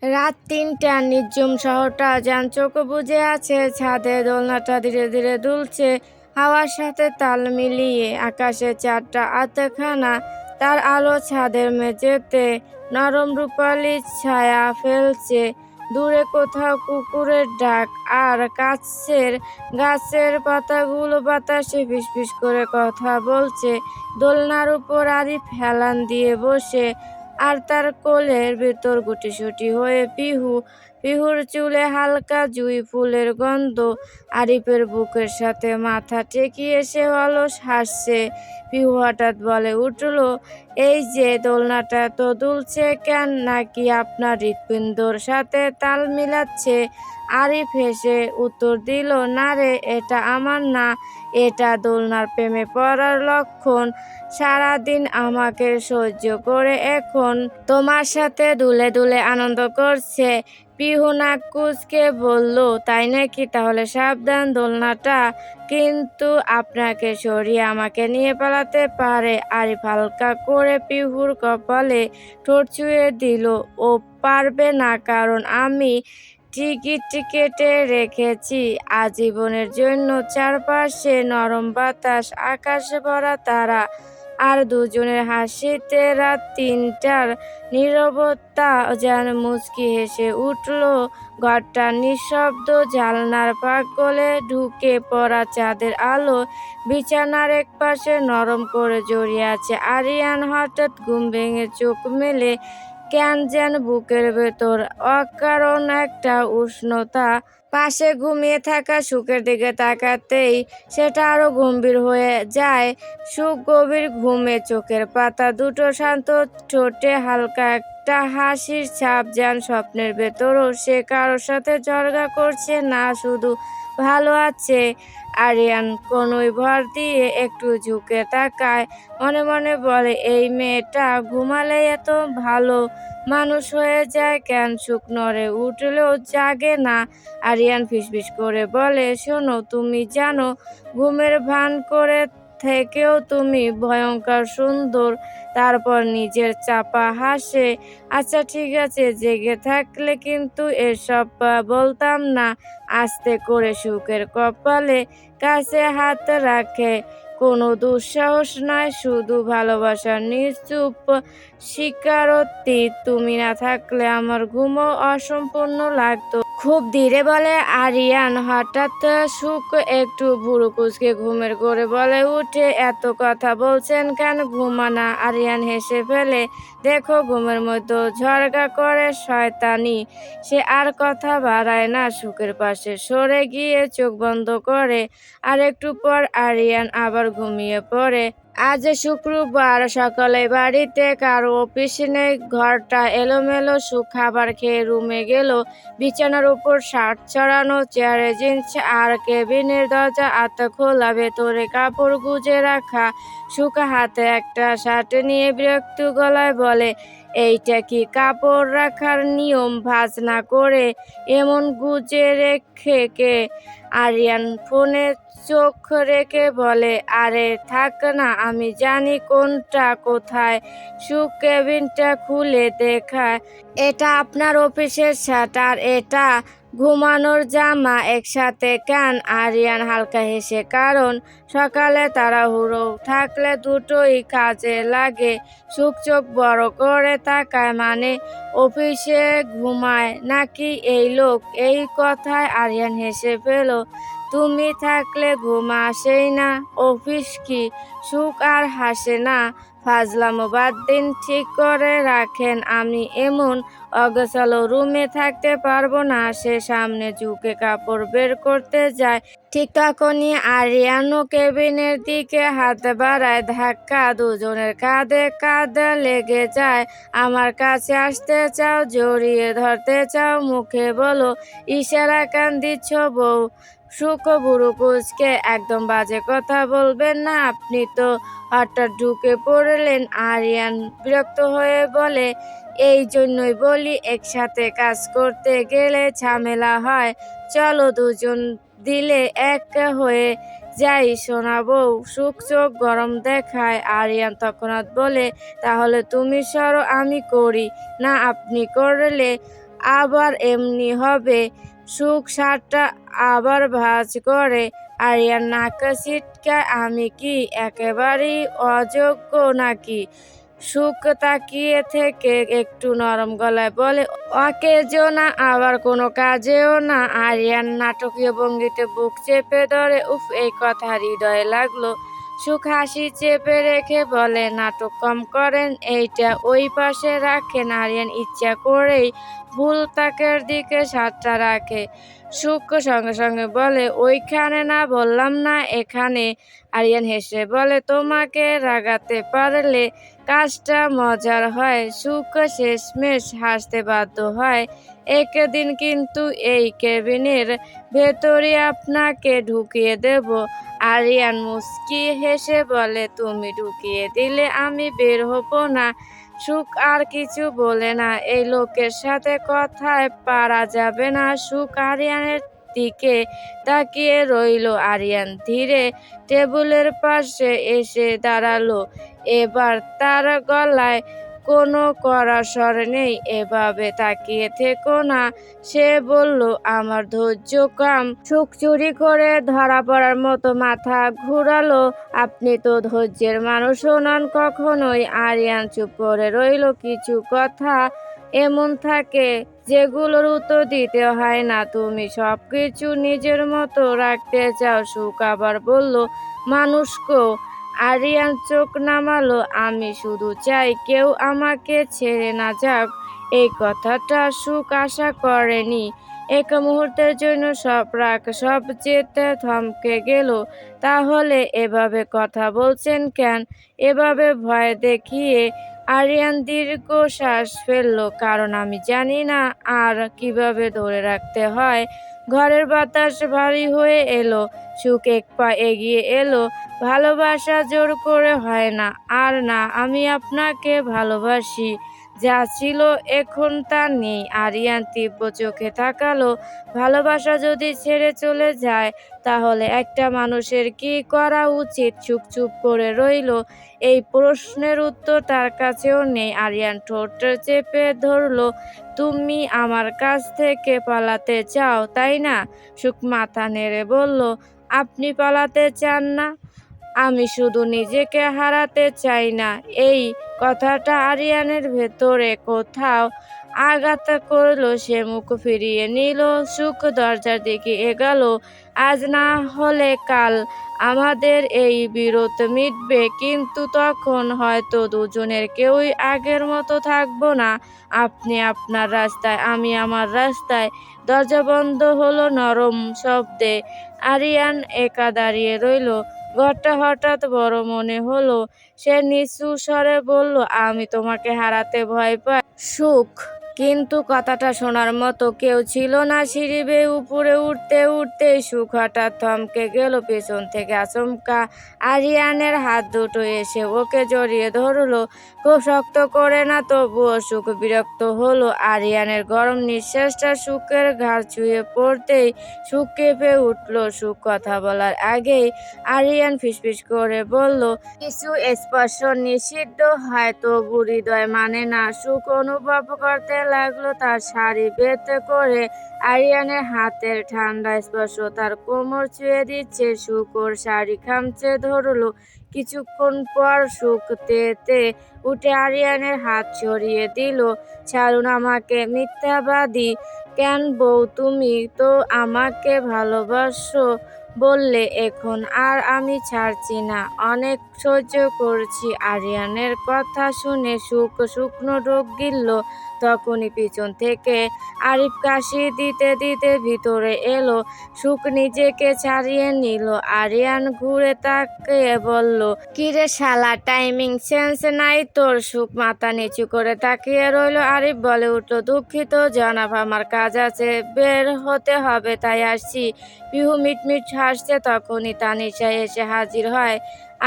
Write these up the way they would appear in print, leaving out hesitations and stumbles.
রাত ৩টা নিঝুম শহরটা যেন চোখ বুজে আছে। ছাদে দোলনাটা ধীরে ধীরে দুলছে হাওয়ার সাথে তাল মিলিয়ে। আকাশে চারটা আধখানা তার আলো ছাদের মেঝেতে নরম রূপালি ছায়া ফেলছে। দূরে কোথাও কুকুরের ডাক, আর কাছের গাছের পাতাগুলো বাতাসে ফিসফিস করে কথা বলছে। দোলনার উপর আরিফ হেলান দিয়ে বসে, আর তার কোলের ভেতর গুটিসুটি হয়ে পিহু। পিহুর চুলে হালকা জুঁই ফুলের গন্ধ। আরিফের বুকের সাথে মাথা ঠেকিয়ে সে অলস হাসছে। পিহু হঠাৎ বলে উঠল, এই যে দোলনাটা তো দুলছে কেন? নাকি আপনার হৃৎপিণ্ডর সাথে তাল মিলাচ্ছে? আরিফ হেসে উত্তর দিল, না রে, এটা আমার না, এটা দোলনার প্রেমে পড়ার লক্ষণ। সারাদিন আমাকে সহ্য করে এখন তোমার সাথে দুলে দুলে আনন্দ করছে। পিহু নাক কুঁচকে বলল, তাই নাকি? তাহলে সাবধান, দোলনাটা কিন্তু আপনাকে সরিয়ে আমাকে নিয়ে পালাতে পারে। আরিফ হালকা করে পিহুর কপালে ঠোঁট ছুঁয়ে দিল, ও পারবে না, কারণ আমি টিকিট কেটে রেখেছি আজীবনের জন্য। চারপাশে নরম বাতাস, আকাশে ভরা তারা, আর দুজনের হাসিতে রাত ৩টার নীরবতা যেন মুচকি হেসে উঠল। ঘরটা নিঃশব্দ। জানলার ফাঁক গলে ঢুকে পড়া চাঁদের আলো বিছানার একপাশে নরম করে জড়িয়ে আছে। আরিয়ান হঠাৎ ঘুম ভেঙে চোখ মেলে, কেন যেন বুকের ভেতর অকারণ একটা উষ্ণতা। পাশে ঘুমিয়ে থাকা সুখের দিকে তাকাতেই সেটা আরো গম্ভীর হয়ে যায়। সুখ গভীর ঘুমে, চোখের পাতা দুটো শান্ত, ঠোঁটে হালকা একটা হাসির ছাপ, যেন স্বপ্নের ভেতরও সে কারোর সাথে ঝগড়া করছে না, শুধু ভালো আছে। আরিয়ান কনুই ভর দিয়ে একটু ঝুঁকে তাকায়, মনে মনে বলে, এই মেয়েটা ঘুমালে এত ভালো মানুষ হয়ে যায় কেন? সুখ নড়ে উঠলেও জাগে না। আরিয়ান ফিসফিস করে বলে, শোনো, তুমি জানো, ঘুমের ভান করে থেকেও তুমি ভয়ঙ্কর সুন্দর। তারপর নিজের চাপা হাসে। আচ্ছা ঠিক আছে, জেগে থাকলে কিন্তু এসব বলতাম না। আস্তে করে সুখের কপালে কাছে হাত রাখে। কোনো দুঃসাহস নয়, শুধু ভালোবাসার নিশ্চুপ স্বীকারোক্তি। তুমি না থাকলে আমার ঘুমও অসম্পূর্ণ লাগতো। খুব ধীরে বলে আরিয়ান। হঠাৎ সুখ একটু ভুরু কুঁচকে ঘুমের ঘোরে বলে উঠে, এত কথা বলছেন কেন? ঘুমানা। আরিয়ান হেসে ফেলে, দেখো, ঘুমের মধ্যে ঝরগা করে শয়তানি। সে আর কথা বাড়ায় না, সুখের পাশে সরে গিয়ে চোখ বন্ধ করে। আর একটু পর আরিয়ান আবার ঘুমিয়ে পড়ে। আজ শুক্রবার সকালে বাড়িতে কারো অফিস নেই। ঘরটা এলোমেলো। সুখ খাবার খেয়ে রুমে গেল। বিছানার উপর শার্ট ছড়ানো, চেয়ারে জিন্স, আর কেবিনের দরজা আধা খোলা, ভেতরে কাপড় গুজে রাখা। সুখ হাতে একটা শার্ট নিয়ে বিরক্ত গলায় বলে, এইটা কি কাপড় রাখার নিয়ম? ভাঁজ না করে এমন গুজে রেখে কে? আরিয়ান ফোনে চোখ রেখে বলে, আরে থাক না, আমি জানি কোনটা কোথায়। সুখ কেবিনটা খুলে দেখায়, এটা আপনার অফিসের শার্ট, আর এটা ঘুমানোর জামা একসাথে কেন? আরিয়ান হালকা হেসে, কারণ সকালে তাড়াহুড়ো থাকলে দুটোই কাজে লাগে। সুখ চোখ বড় করে তাকায়, মানে অফিসে ঘুমায় নাকি এই লোক? এই কথায় আরিয়ান হেসে ফেল, তুমি থাকলে ঘুম আসেই না, অফিস কি? সুখ আর হাসে না। ফাজলামো বাদ দিন, ঠিক করে রাখেন, আমি এমন অগোছালো রুমে থাকতে পারবো না। সে সামনে ঝুঁকে কাপড় বের করতে যায়, ঠিক তখনই আরিয়ানও কেবিনের দিকে হাত বাড়ায়। ধাক্কা, দুজনের কাঁধে কাঁধ লেগে যায়। আমার কাছে আসতে চাও? জড়িয়ে ধরতে চাও? মুখে বলো, ইশারা কেন দিচ্ছ বউ? সুখ বুড়ো কুচকে, একদম বাজে কথা বলবেন না, আপনি তো হঠাৎ ঢুকে পড়লেন। আরিয়ান বিরক্ত হয়ে বলে, এই জন্যই বলি, একসাথে কাজ করতে গেলে ঝামেলা হয়। চলো দুজন দিলে এক হয়ে যাই, সোনা বউ। সুখ চোখ গরম দেখায়। আরিয়ান তখনও বলে, তাহলে তুমি সরো, আমি করি না? আপনি করলে আবার এমনি হবে। সুখ শার্টটা আবার ভাঁজ করে। আরিয়ান নাক ছিটকায়, আমি কি একেবারেই অযোগ্য নাকি? সুখ তাকিয়ে থেকে একটু নরম গলায় বলে, অকেজো না, আবার কোনো কাজেও না। আরিয়ান নাটকীয় ভঙ্গিতে বুক চেপে ধরে। উফ, এই কথা হৃদয়ে লাগলো। সুখ হাসি চেপে রেখে বলে, নাটক কম করেন, এইটা ওই পাশে রাখেন। আরিয়ান ইচ্ছা করেই ভুল তাকের দিকে সাতটা রাখে। সুখ সঙ্গে সঙ্গে বলে, ওইখানে না, বললাম না এখানে। আরিয়ান হেসে বলে, তোমাকে রাগাতে পারলে কাজটা মজার হয়। সুখ শেষমেশ হাসতে বাধ্য হয়। একদিন কিন্তু এই কেবিনের ভেতরে আপনাকে ঢুকিয়ে দেব। আরিয়ান মুচকি হেসে বলে, তুমি ঢুকিয়ে দিলে আমি বের হব না। সুখ আর কিছু বলে না। এই লোকের সাথে কথায় পারা যাবে না। সুখ আরিয়ানের দিকে তাকিয়ে রইল। আরিয়ান ধীরে টেবিলের পাশে এসে দাঁড়ালো। এবার তার গলায় কোনো কড়া স্বর নেই। এভাবে তাকিয়ে থেকো না, সে বলল, আমার ধৈর্য কম। সুখ চুরি করে ধরা পড়ার মতো মাথা ঘুরালো। আপনি তো ধৈর্যের মানুষও নন কখনোই। আরিয়ান চুপ করে রইল। কিছু কথা এমন থাকে যেগুলোর উত্তর দিতে হয় না। তুমি সবকিছু নিজের মতো রাখতে চাও। সুখ আবার বলল, মানুষকেও। আরিয়ান চোখ নামালো। আমি শুধু চাই কেউ আমাকে ছেড়ে না যাক। এই কথাটা সুখ আশা করেনি। এক মুহূর্তের জন্য সব রাগ, সব জেদ থমকে গেল। তাহলে এভাবে কথা বলছেন কেন? এভাবে ভয় দেখিয়ে? আরিয়ান দীর্ঘ শ্বাস ফেলল। কারণ আমি জানি না আর কিভাবে ধরে রাখতে হয়। ঘরের বাতাস ভারী হয়ে এলো। সুখ এক পা এগিয়ে এলো। ভালোবাসা জোর করে হয় না। আর না, আমি আপনাকে ভালোবাসি। যা ছিল এখন তা নেই। আরিয়ান তীব্র চোখে তাকালো। ভালোবাসা যদি ছেড়ে চলে যায়, তাহলে একটা মানুষের কি করা উচিত? সুখ চুপ করে রইল। এই প্রশ্নের উত্তর তার কাছেও নেই। আরিয়ান ঠোঁট চেপে ধরল। তুমি আমার কাছ থেকে পালাতে চাও, তাই না? সুখ মাথা নেড়ে বলল, আপনি পালাতে চান না, আমি শুধু নিজেকে হারাতে চাই না। এই কথাটা আরিয়ানের ভেতরে কোথাও আঘাত করলো। সে মুখ ফিরিয়ে নিল। সুখ দরজার দিকে এগালো। আজ না হলে কাল আমাদের এই বিরোধ মিটবে, কিন্তু তখন হয়তো দুজনের কেউই আগের মতো থাকবো না। আপনি আপনার রাস্তায়, আমি আমার রাস্তায়। দরজা বন্ধ হলো নরম শব্দে। আরিয়ান একা দাঁড়িয়ে রইল। ঘরটা হঠাৎ বড় মনে হলো। সে নিচু স্বরে বলল, আমি তোমাকে হারাতে ভয় পাই। সুখ। কিন্তু কথাটা শোনার মতো কেউ ছিল না। সিঁড়ি বেয়ে উপরে উঠতে উঠতে সুখ হঠাৎ থমকে গেল। পেছন থেকে আচমকা আরিয়ানের হাত দুটো এসে ওকে জড়িয়ে ধরলো। খুব শক্ত করে না, তবুও সুখ বিরক্ত হলো। আরিয়ানের গরম নিঃশ্বাসটা সুখের ঘাড় ছুঁয়ে পড়তেই সুখ কেঁপে উঠল। সুখ কথা বলার আগেই আরিয়ান ফিসফিস করে বলল, কিছু স্পর্শ নিষিদ্ধ হয়, তবু হৃদয় মানে না। সুখ অনুভব করতে লাগলো তার শাড়ি বেঁধে করে আরিয়ানের হাতের ঠান্ডা স্পর্শ তার কোমর ছুঁয়ে দিচ্ছে। সুখ ওর শাড়ি খামচে ধরলো। কিছুক্ষণ পর সুখ তেতে উঠে আরিয়ানের হাত সরিয়ে দিল। ছাড়ুন আমাকে, মিথ্যাবাদী। কেন বউ, তুমি তো আমাকে ভালোবাসো বললে, এখন আর আমি ছাড়ছি না। অনেক সহ্য করছি। আরিয়ানের কথা শুনে সুখ শুকনো ঢোক গিলল। তখনই পিছন থেকে আরিফ কাশি দিতে দিতে ভিতরে এলো। সুখ নিজেকে ছাড়িয়ে নিল। আরিয়ান ঘুরে তাকিয়ে বলল, কিরে শালা, টাইমিং সেন্স নাই তোর? সুখ মাথা নিচু করে তাকিয়ে রইল। আরিফ বলে উঠল, দুঃখিত জনাব, আমার কাজ আছে, বের হতে হবে, তাই আসছি। পিহু মিটমিট হাসছে। তখনই তানিশা এসে হাজির হয়।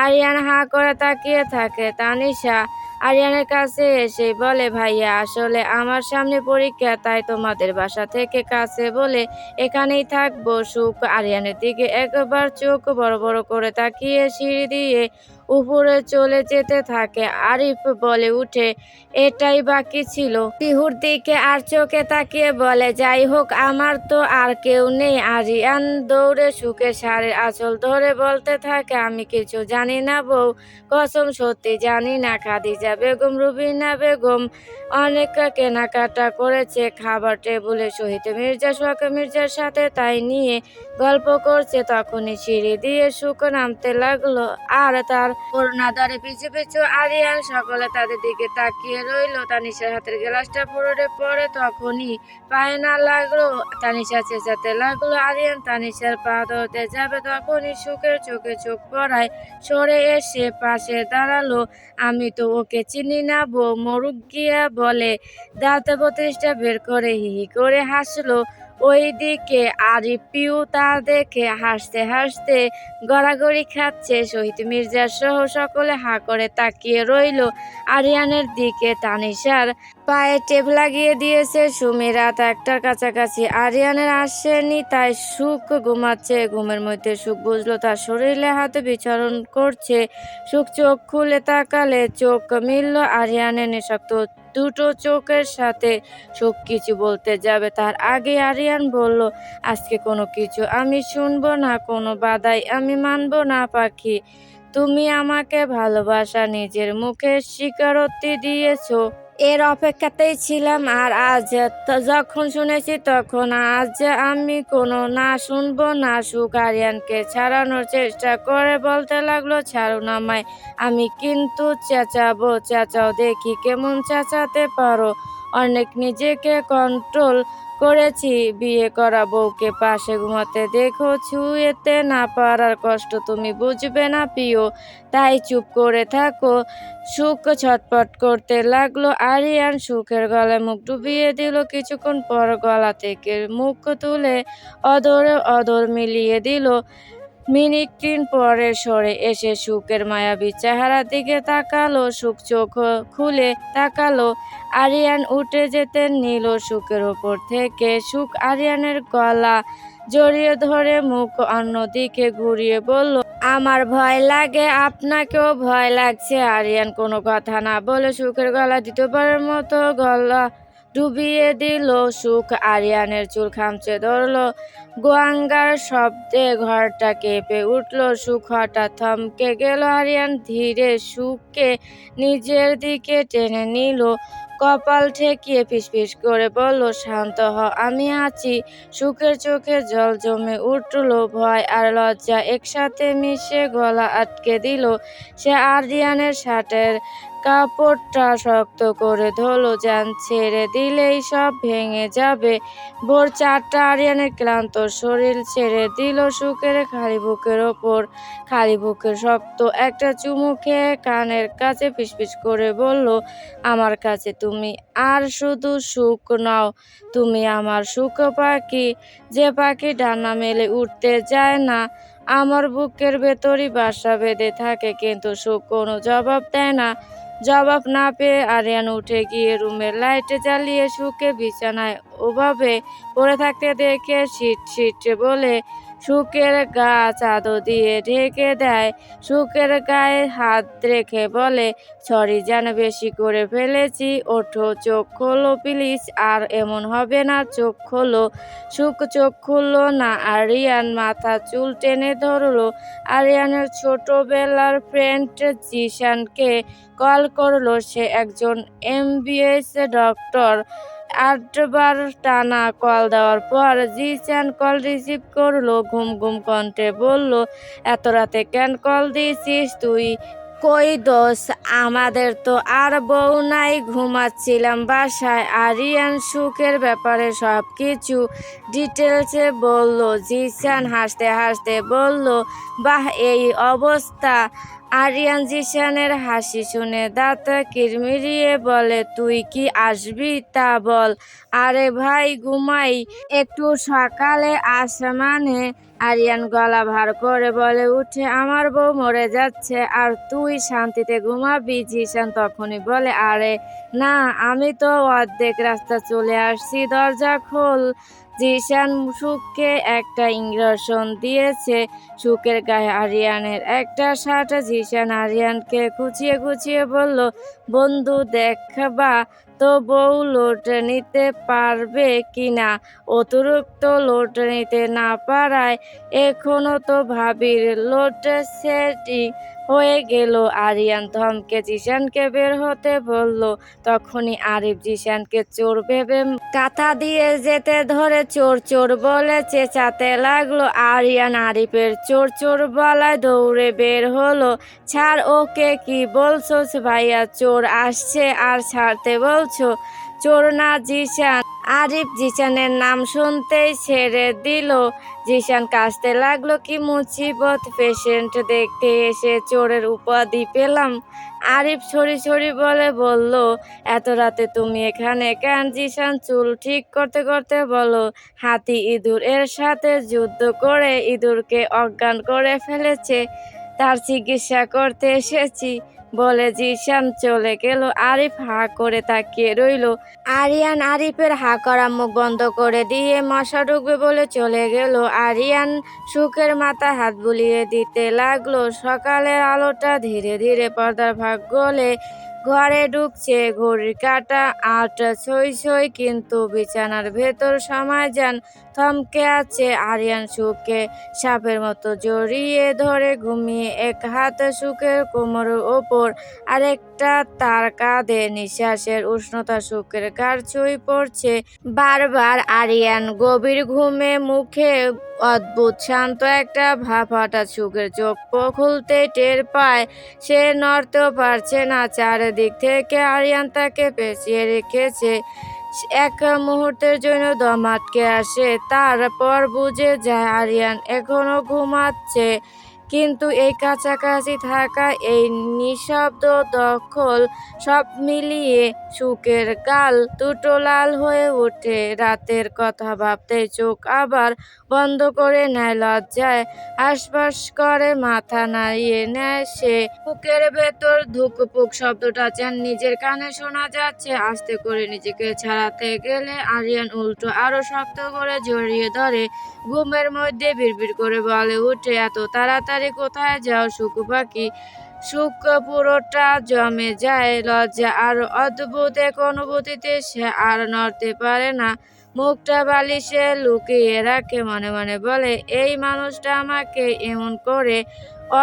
আরিয়ান হাঁ করে তাকিয়ে থাকে। তানিশা, আরিয়ানের কাছে এসে বলে, ভাইয়া আসলে আমার সামনে পরীক্ষা, তাই তোমাদের বাসা থেকে কাছে বলে এখানেই থাকবো। সুখ আরিয়ানের দিকে একবার চোখ বড় বড় করে তাকিয়ে সিঁড়ি দিয়ে উপরে চলে যেতে থাকে। আরিফ বলে উঠে, এটাই বাকি ছিল। পিহুর দিকে আর চোখে তাকিয়ে বলে, যাই হোক আমার তো আর কেউ নেই। আরিয়ান দৌড়ে সুখের শাড়ির আঁচল ধরে বলতে থাকে, আমি কিছু জানি না বউ, কসম সত্যি জানি না। খাদিজা বেগম, রুবিনা বেগম অনেক কেনাকাটা করেছে, খাবার টেবিলে শহীদ মির্জা সোহাগ মির্জার সাথে তাই নিয়ে গল্প করছে। তখনই সিঁড়ি দিয়ে সুখ নামতে লাগলো আর তার করোনা ধরে পিছু পিছু আরিয়ান। সকলে তাদের দিকে তাকিয়ে রইল। তানিশার হাতের গ্লাসটা পড়ে পড়ে তখনই পায়ে না লাগলো। তানিশা চেঁচাতে লাগলো, আরিয়ান তানিশার পা ধরতে যাবে, তখনই সুখের চোখে চোখ পড়ায় সরে এসে পাশে দাঁড়ালো। আমি তো ওকে চিনি না বউ, মরুক গিয়া বলে দাঁত 32টা বের করে হি হি করে হাসলো। ওইদিকে আরিফিও তা দেখে হাসতে হাসতে গড়াগড়ি খাচ্ছে। শহীদ মির্জা সহ সকলে হাঁ করে তাকিয়ে রইল আরিয়ানের দিকে। তানিশার পায়ে টেপ লাগিয়ে দিয়েছে সুমি। রাত 1টার কাছাকাছি আরিয়ানের আসেনি, তাই সুখ ঘুমাচ্ছে। ঘুমের মধ্যে সুখ বুঝলো তার শরীরে হাতে বিচরণ করছে। সুখ চোখ খুলে তাকালে চোখ মিলল আরিয়ানের নিঃশব্দ দুটো চোখের সাথে। সুখ কিছু বলতে যাবে তার আগে আরিয়ান বলল, আজকে কোনো কিছু আমি শুনবো না, কোনো বাধাই আমি মানবো না। পাখি, তুমি আমাকে ভালোবাসা নিজের মুখে স্বীকারোক্তি দিয়েছো, এর অপেক্ষাতেই ছিলাম। আর আজ যখন শুনেছি তখন আজ আমি কোনো না শুনবো না। সুখ আরিয়ানকে ছাড়ানোর চেষ্টা করে বলতে লাগলো, ছাড়ুন আমায়, আমি কিন্তু চেঁচাবো। চেঁচাও দেখি কেমন চেঁচাতে পারো। অনেক নিজেকে কন্ট্রোল করেছি। বিয়ে করা বউকে পাশে ঘুমাতে দেখো, ছুঁয়েতে না পারার কষ্ট তুমি বুঝবে না প্রিয়, তাই চুপ করে থাকো। সুখ ছটপট করতে লাগলো। আরিয়ান সুখের গলায় মুখ ডুবিয়ে দিল। কিছুক্ষণ পর গলা থেকে মুখ তুলে অদরে অদর মিলিয়ে দিল। মিনিট 3 পরে সরে এসে সুখের মায়াবী চেহারার দিকে তাকালো। সুখ চোখ খুলে তাকালো। আরিয়ান উঠে যেতে নিল সুখের ওপর থেকে। সুখ আরিয়ানের গলা জড়িয়ে ধরে মুখ অন্যদিকে ঘুরিয়ে বলল, আমার ভয় লাগে, আপনাকেও ভয় লাগছে। আরিয়ান কোনো কথা না বলে সুখের গলা দ্বিতীয়বারের মতো গলা ডুবিয়ে দিল। সুখ আরিয়ানের চুল খামচে ধরল। গোয়াঙ্গার শব্দে ঘরটা কেঁপে উঠল। সুখ হঠাৎ থমকে গেল। আরিয়ান ধীরে সুখকে নিজের দিকে টেনে নিল। কপাল ঠেকিয়ে ফিসফিস করে বলল, শান্ত হ, আমি আছি। সুখের চোখে জল জমে উঠল। ভয় আর লজ্জা একসাথে মিশে গলা আটকে দিল। সে আরিয়ানের শার্টের কাপড়টা শক্ত করে ধরলো, যেন ছেড়ে দিলেই সব ভেঙে যাবে। ভোর 4টা। আরিয়ানের ক্লান্ত শরীর ছেড়ে দিল সুখের খালি বুকের ওপর। খালি বুকের শক্ত একটা চুমু খেয়ে কানের কাছে ফিসফিস করে বলল, আমার কাছে তুমি আর শুধু সুখ নও, তুমি আমার সুখ পাখি, যে পাখি ডানা মেলে উঠতে যায় না। আমার বুকের ভেতরই বাসা বেঁধে থাকে, কিন্তু সুখ কোনো জবাব দেয় না। জবাব না পেয়ে আরিয়ান উঠে গিয়ে রুমের লাইট জ্বালিয়ে সুখে বিছানায় ওভাবে পড়ে থাকতে দেখে শীত বলে সুখের গা চাদর দিয়ে ঢেকে দেয়। সুখের গায়ে হাত রেখে বলে, সরি যেন বেশি করে ফেলেছি, ওঠো, চোখ খোলো প্লিজ, আর এমন হবে না, চোখ খোলো। সুখ চোখ খুললো না। আরিয়ান মাথা চুল টেনে ধরলো। আরিয়ানের ছোটবেলার ফ্রেন্ড জিশানকে কল করলো। সে একজন MBBS ডক্টর। 8বার টানা কল দেওয়ার পর জিশান কল রিসিভ করলো। ঘুম ঘুম কণ্ঠে বলল, এত রাতে কেন কল দিয়েছিস তুই? কই দোষ, আমাদের তো আর বউ নাই, ঘুমাচ্ছিলাম বাসায়। আরিয়ান সুখের ব্যাপারে সব কিছু ডিটেলসে বলল। জিশান হাসতে হাসতে বলল, বাহ, এই অবস্থা। আরিয়ান জিশানের হাসি শুনে দাঁত কিরমিরিয়ে বলে, তুই কি আসবি তা বল। আরে ভাই ঘুমাই, একটু সকালে আসমানে আরিয়ান গলা ভার করে বলে উঠে, আমার বউ মরে যাচ্ছে আর তুই শান্তিতে ঘুমাবি। জিশান তখনই বলে, আরে না, আমি তো অর্ধেক রাস্তা চলে আসছি, দরজা খোল। জিশান সুখকে একটা ইঞ্জেকশন দিয়েছে সুখের গায়ে আরিয়ানের একটা শার্ট। জিশান আরিয়ানকে খুঁচিয়ে খুঁচিয়ে বলল, বন্ধু দেখবা তো বউ লোড নিতে পারবে কিনা। অতিরিক্ত লোড নিতে না পারায় এখনো তো ভাবির লোড সেটিং হয়ে গেল। আরিয়ান ধমকে জিশানকে বের হতে বলল। তখনই আরিফ জিশানকে চোর ভেবে কাঁথা দিয়ে যেতে ধরে চোর চোর বলে চেঁচাতে লাগলো। আরিয়ান আরিফের চোর চোর বলায় দৌড়ে বের হলো। ছাড় ওকে, কি বলছো ভাইয়া, চোর আসছে আর ছাড়তে বলছো? চোর না জিশান। আরিফ জিশানের নাম শুনতেই ছেড়ে দিল। জিশান কাশতে লাগলো, কি মুসিবত, পেশেন্ট দেখতে এসে চোরের উপাধি পেলাম। আরিফ ছড়ি ছড়ি বলল, এত রাতে তুমি এখানে কেন? জিশান চুল ঠিক করতে করতে বলো, হাতি ইঁদুর এর সাথে যুদ্ধ করে ইঁদুরকে অজ্ঞান করে ফেলেছে, তার চিকিৎসা করতে এসেছি বলে জিশান চলে গেল। আরিফ হাঁ করে তাকিয়ে রইল। আরিয়ান আরিফের হাঁ করা মুখ বন্ধ করে দিয়ে মশা ঢুকবে বলে চলে গেল। আরিয়ান সুখের মাথা হাত বুলিয়ে দিতে লাগলো। সকালের আলোটা ধীরে ধীরে পর্দার ফাঁক গলে ঘরে ঢুকছে। ঘড়ির কাঁটা ৮ ছই ছই, কিন্তু বিছানার ভেতর সময় যান থমকে আছে। আরিয়ান সুখকে সাপের মতো জড়িয়ে ধরে ঘুমিয়ে, এক হাত সুখের কোমরের ওপর আরেকটা তার কাঁধে। নিঃশ্বাসের উষ্ণতা সুখের গাঢ় ছুঁয়ে পড়ছে বারবার। আরিয়ান গভীর ঘুমে, মুখে অদ্ভুত শান্ত একটা ভাব। হঠাৎ সুখের চোখ খুলতে টের পায় সে নড়তেও পারছে না। চারিদিক থেকে আরিয়ান তাকে পেঁচিয়ে রেখেছে। এক মুহূর্তের জন্য দম আটকে আসে, তারপর বুঝে যায় আরিয়ান এখনো ঘুমাচ্ছে। কিন্তু এই কাছাকাছি থাকা, এই নিঃশব্দ দখল, সব মিলিয়ে সুখের গাল দুটো লাল হয়ে ওঠে। রাতের কথা ভাবতেই চোখ আবার বন্ধ করে নেয়। লজ্জায় আশপাশ করে, মাথা নাড়িয়ে নেয় সে। বুকের ভেতর ধুকপুক শব্দটা যেন নিজের কানে শোনা যাচ্ছে। আস্তে করে নিজেকে ছাড়াতে গেলে আরিয়ান উল্টো আরো শক্ত করে জড়িয়ে ধরে। ঘুমের মধ্যে বিড়বিড় করে বলে উঠে, এত তাড়াতাড়ি কোথায় যাও সুখ পাখি? সুখ পুরোটা জমে যায় লজ্জা আর অদ্ভুত এক অনুভূতিতে। সে আর নড়তে পারে না, মুখটা বালিশে লুকিয়ে রাখে। মনে মনে বলে, এই মানুষটা আমাকে এমন করে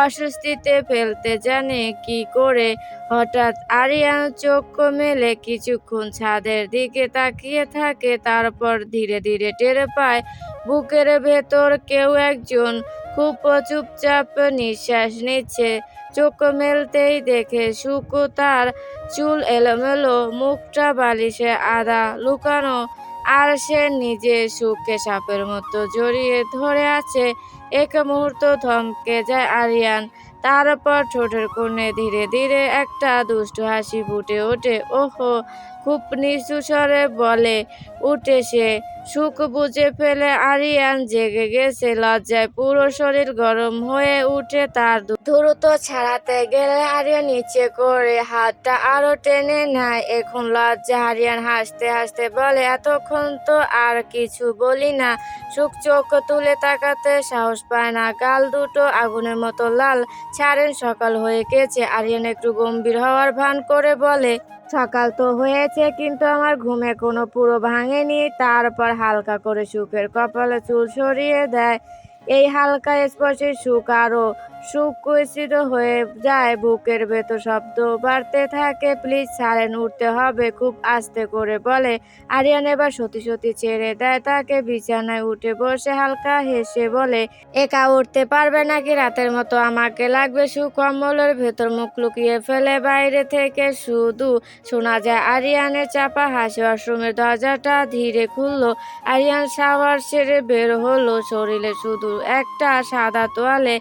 অস্বস্তিতে ফেলতে জানে কি করে। হঠাৎ আরিয়ান চোখ মেলে কিছুক্ষণ ছাদের দিকে তাকিয়ে থাকে। তারপর ধীরে ধীরে টের পায় বুকের ভেতর কেউ একজন খুব চুপচাপ নিঃশ্বাস নিচ্ছে। চোখ মেলতেই দেখে সুখ, তার চুল এলোমেলো, মুখটা বালিশে আধা লুকানো, আর সে নিজে সুখকে সাপের মতো জড়িয়ে ধরে আছে। এক মুহূর্ত থমকে যায় আরিয়ান। তারপর ঠোঁটের কোণে ধীরে ধীরে একটা দুষ্টু হাসি ফুটে ওঠে। ওহো, খুব নিচু স্বরে বলে উঠে সে। সুখ বুঝে ফেলে আরিয়ান জেগে গেছে। লজ্জায় পুরো শরীর গরম হয়ে উঠে তার। দ্রুত ছাড়াতে গেলে আরিয়ান নিচে করে হাতটা আরো টেনে নেয়। এখন লজ্জা। আরিয়ান হাসতে হাসতে বলে, এতক্ষণ তো আর কিছু বলি না। সুখ চোখ তুলে তাকাতে সাহস পায় না, গাল দুটো আগুনের মতো লাল। ছাড়েন, সকাল হয়ে গেছে। আরিয়ান একটু গম্ভীর হওয়ার ভান করে বলে, সকাল তো হয়েছে, কিন্তু আমার ঘুমে কোনো পুরো ভাঙেনি। তারপর হালকা করে সুখের কপালে চুল সরিয়ে দেয়। এই হালকা স্পর্শে সুখ আরো সুকুচিত হয়ে যায়। বুকের ভেতর শব্দ বাড়তে থাকে। প্লিজ ছাড়েন, উঠতে হবে, খুব আস্তে করে বলে। আরিয়ান এবার সত্যি সত্যি ছেড়ে দেয় তাকে। বিছানায় উঠে বসে হালকা হেসে বলে, একা উঠতে পারবে নাকি? রাতের মতো আমাকে লাগবে। সুখ কম্বলের ভেতর মুখ লুকিয়ে ফেলে। বাইরে থেকে শুধু শোনা যায় আরিয়ানের চাপা হাসি। ওয়াশরুমের দরজাটা ধীরে খুললো। আরিয়ান শাওয়ার সেরে বের হলো। শরীরে শুধু একটা সাদা তোয়ালে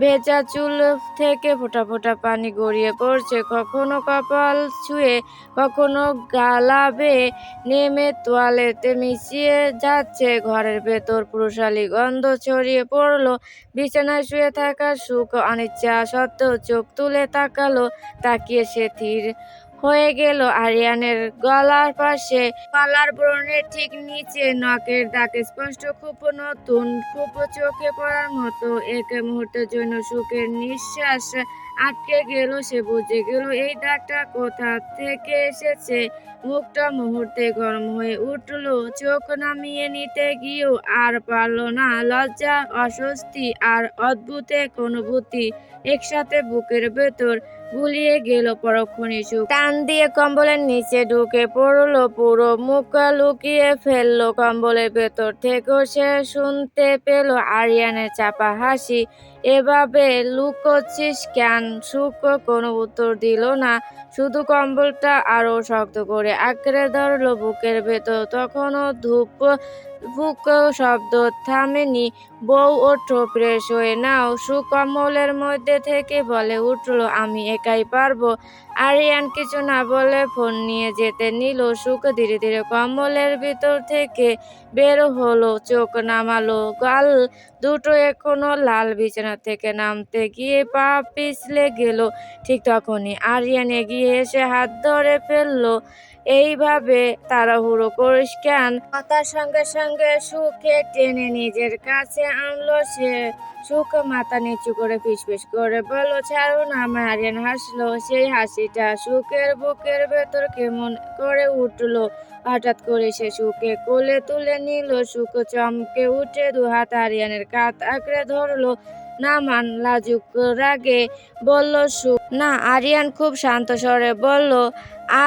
ভেজা চুল থেকে ফোঁটা ফোঁটা পানি গড়িয়ে পড়ছে, কখনো কপাল ছুঁয়ে কখনো গালা বেয়ে নেমে তোয়ালেতে মিশিয়ে যাচ্ছে। ঘরের ভেতর পুরুষালী গন্ধ ছড়িয়ে পড়লো। বিছানায় শুয়ে থাকা সুখ অনিচ্ছা সত্ত্বেও চোখ তুলে তাকালো। তাকিয়ে সে ধীর হয়ে গেল আরিয়ানের গলার পাশে, গলার ব্রণের ঠিক নিচে নখের দাগ স্পষ্ট, খুব নতুন, খুব চোখে পড়ার মতো। এক মুহূর্তের জন্য সুখের নিঃশ্বাস আটকে গেল। সে বুঝে গেল এই দাগটা কোথা থেকে এসেছে। মুখটা মুহূর্তে গরম হয়ে উঠল। চোখ নামিয়ে নিতে গিয়েও আর পারল না। লজ্জা, অস্বস্তি আর অদ্ভুত এক অনুভূতি একসাথে বুকের ভেতর গুলিয়ে গেল। পরক্ষণে সুখ টান দিয়ে কম্বলের নিচে ঢুকে পড়লো, পুরো মুখ লুকিয়ে ফেললো কম্বলের ভেতর থেকেও সে শুনতে পেল আরিয়ানের চাপা হাসি। এভাবে লুকোচ্ছিস কেন? সুখ কোনো উত্তর দিল না, শুধু কম্বলটা আরো শক্ত করে আঁকড়ে ধরলো বুকের ভেতর। তখনও ধূপ ফুক শব্দ থামেনি। বউ ওঠো, ফ্রেশ হয়ে নাও। সুখ কম্বলের মধ্যে থেকে বলে উঠল, আমি একাই পারবো। আরিয়ান কিছু না বলে ফোন নিয়ে যেতে নিল। সুখ ধীরে ধীরে কম্বলের ভিতর থেকে বের হলো, চোখ নামালো। গাল দুটো এখনো লাল। বিছানা থেকে নামতে গিয়ে পা পিছলে গেল। ঠিক তখনই আরিয়ান এগিয়ে এসে হাত ধরে ফেললো। এইভাবে তাড়াহুড়ো করিস কেন? কথার সঙ্গে সঙ্গে সুখে টেনে নিজের কাছে আনলো সে। সুখ মাথা নিচু করে ফিসফিস করে বলল, ছাড়ুন আমায়। আরিয়ান হাসলো, সেই হাসিটা সুখের বুকের ভেতর কেমন করে উঠলো। হঠাৎ করে সে সুখে কোলে তুলে নিল। সুখ চমকে উঠে দুহাত আরিয়ানের কাঁধ আঁকড়ে ধরলো। নামান, লাজুক রাগে বলল সুখ। না। আরিয়ান খুব শান্ত স্বরে বলল,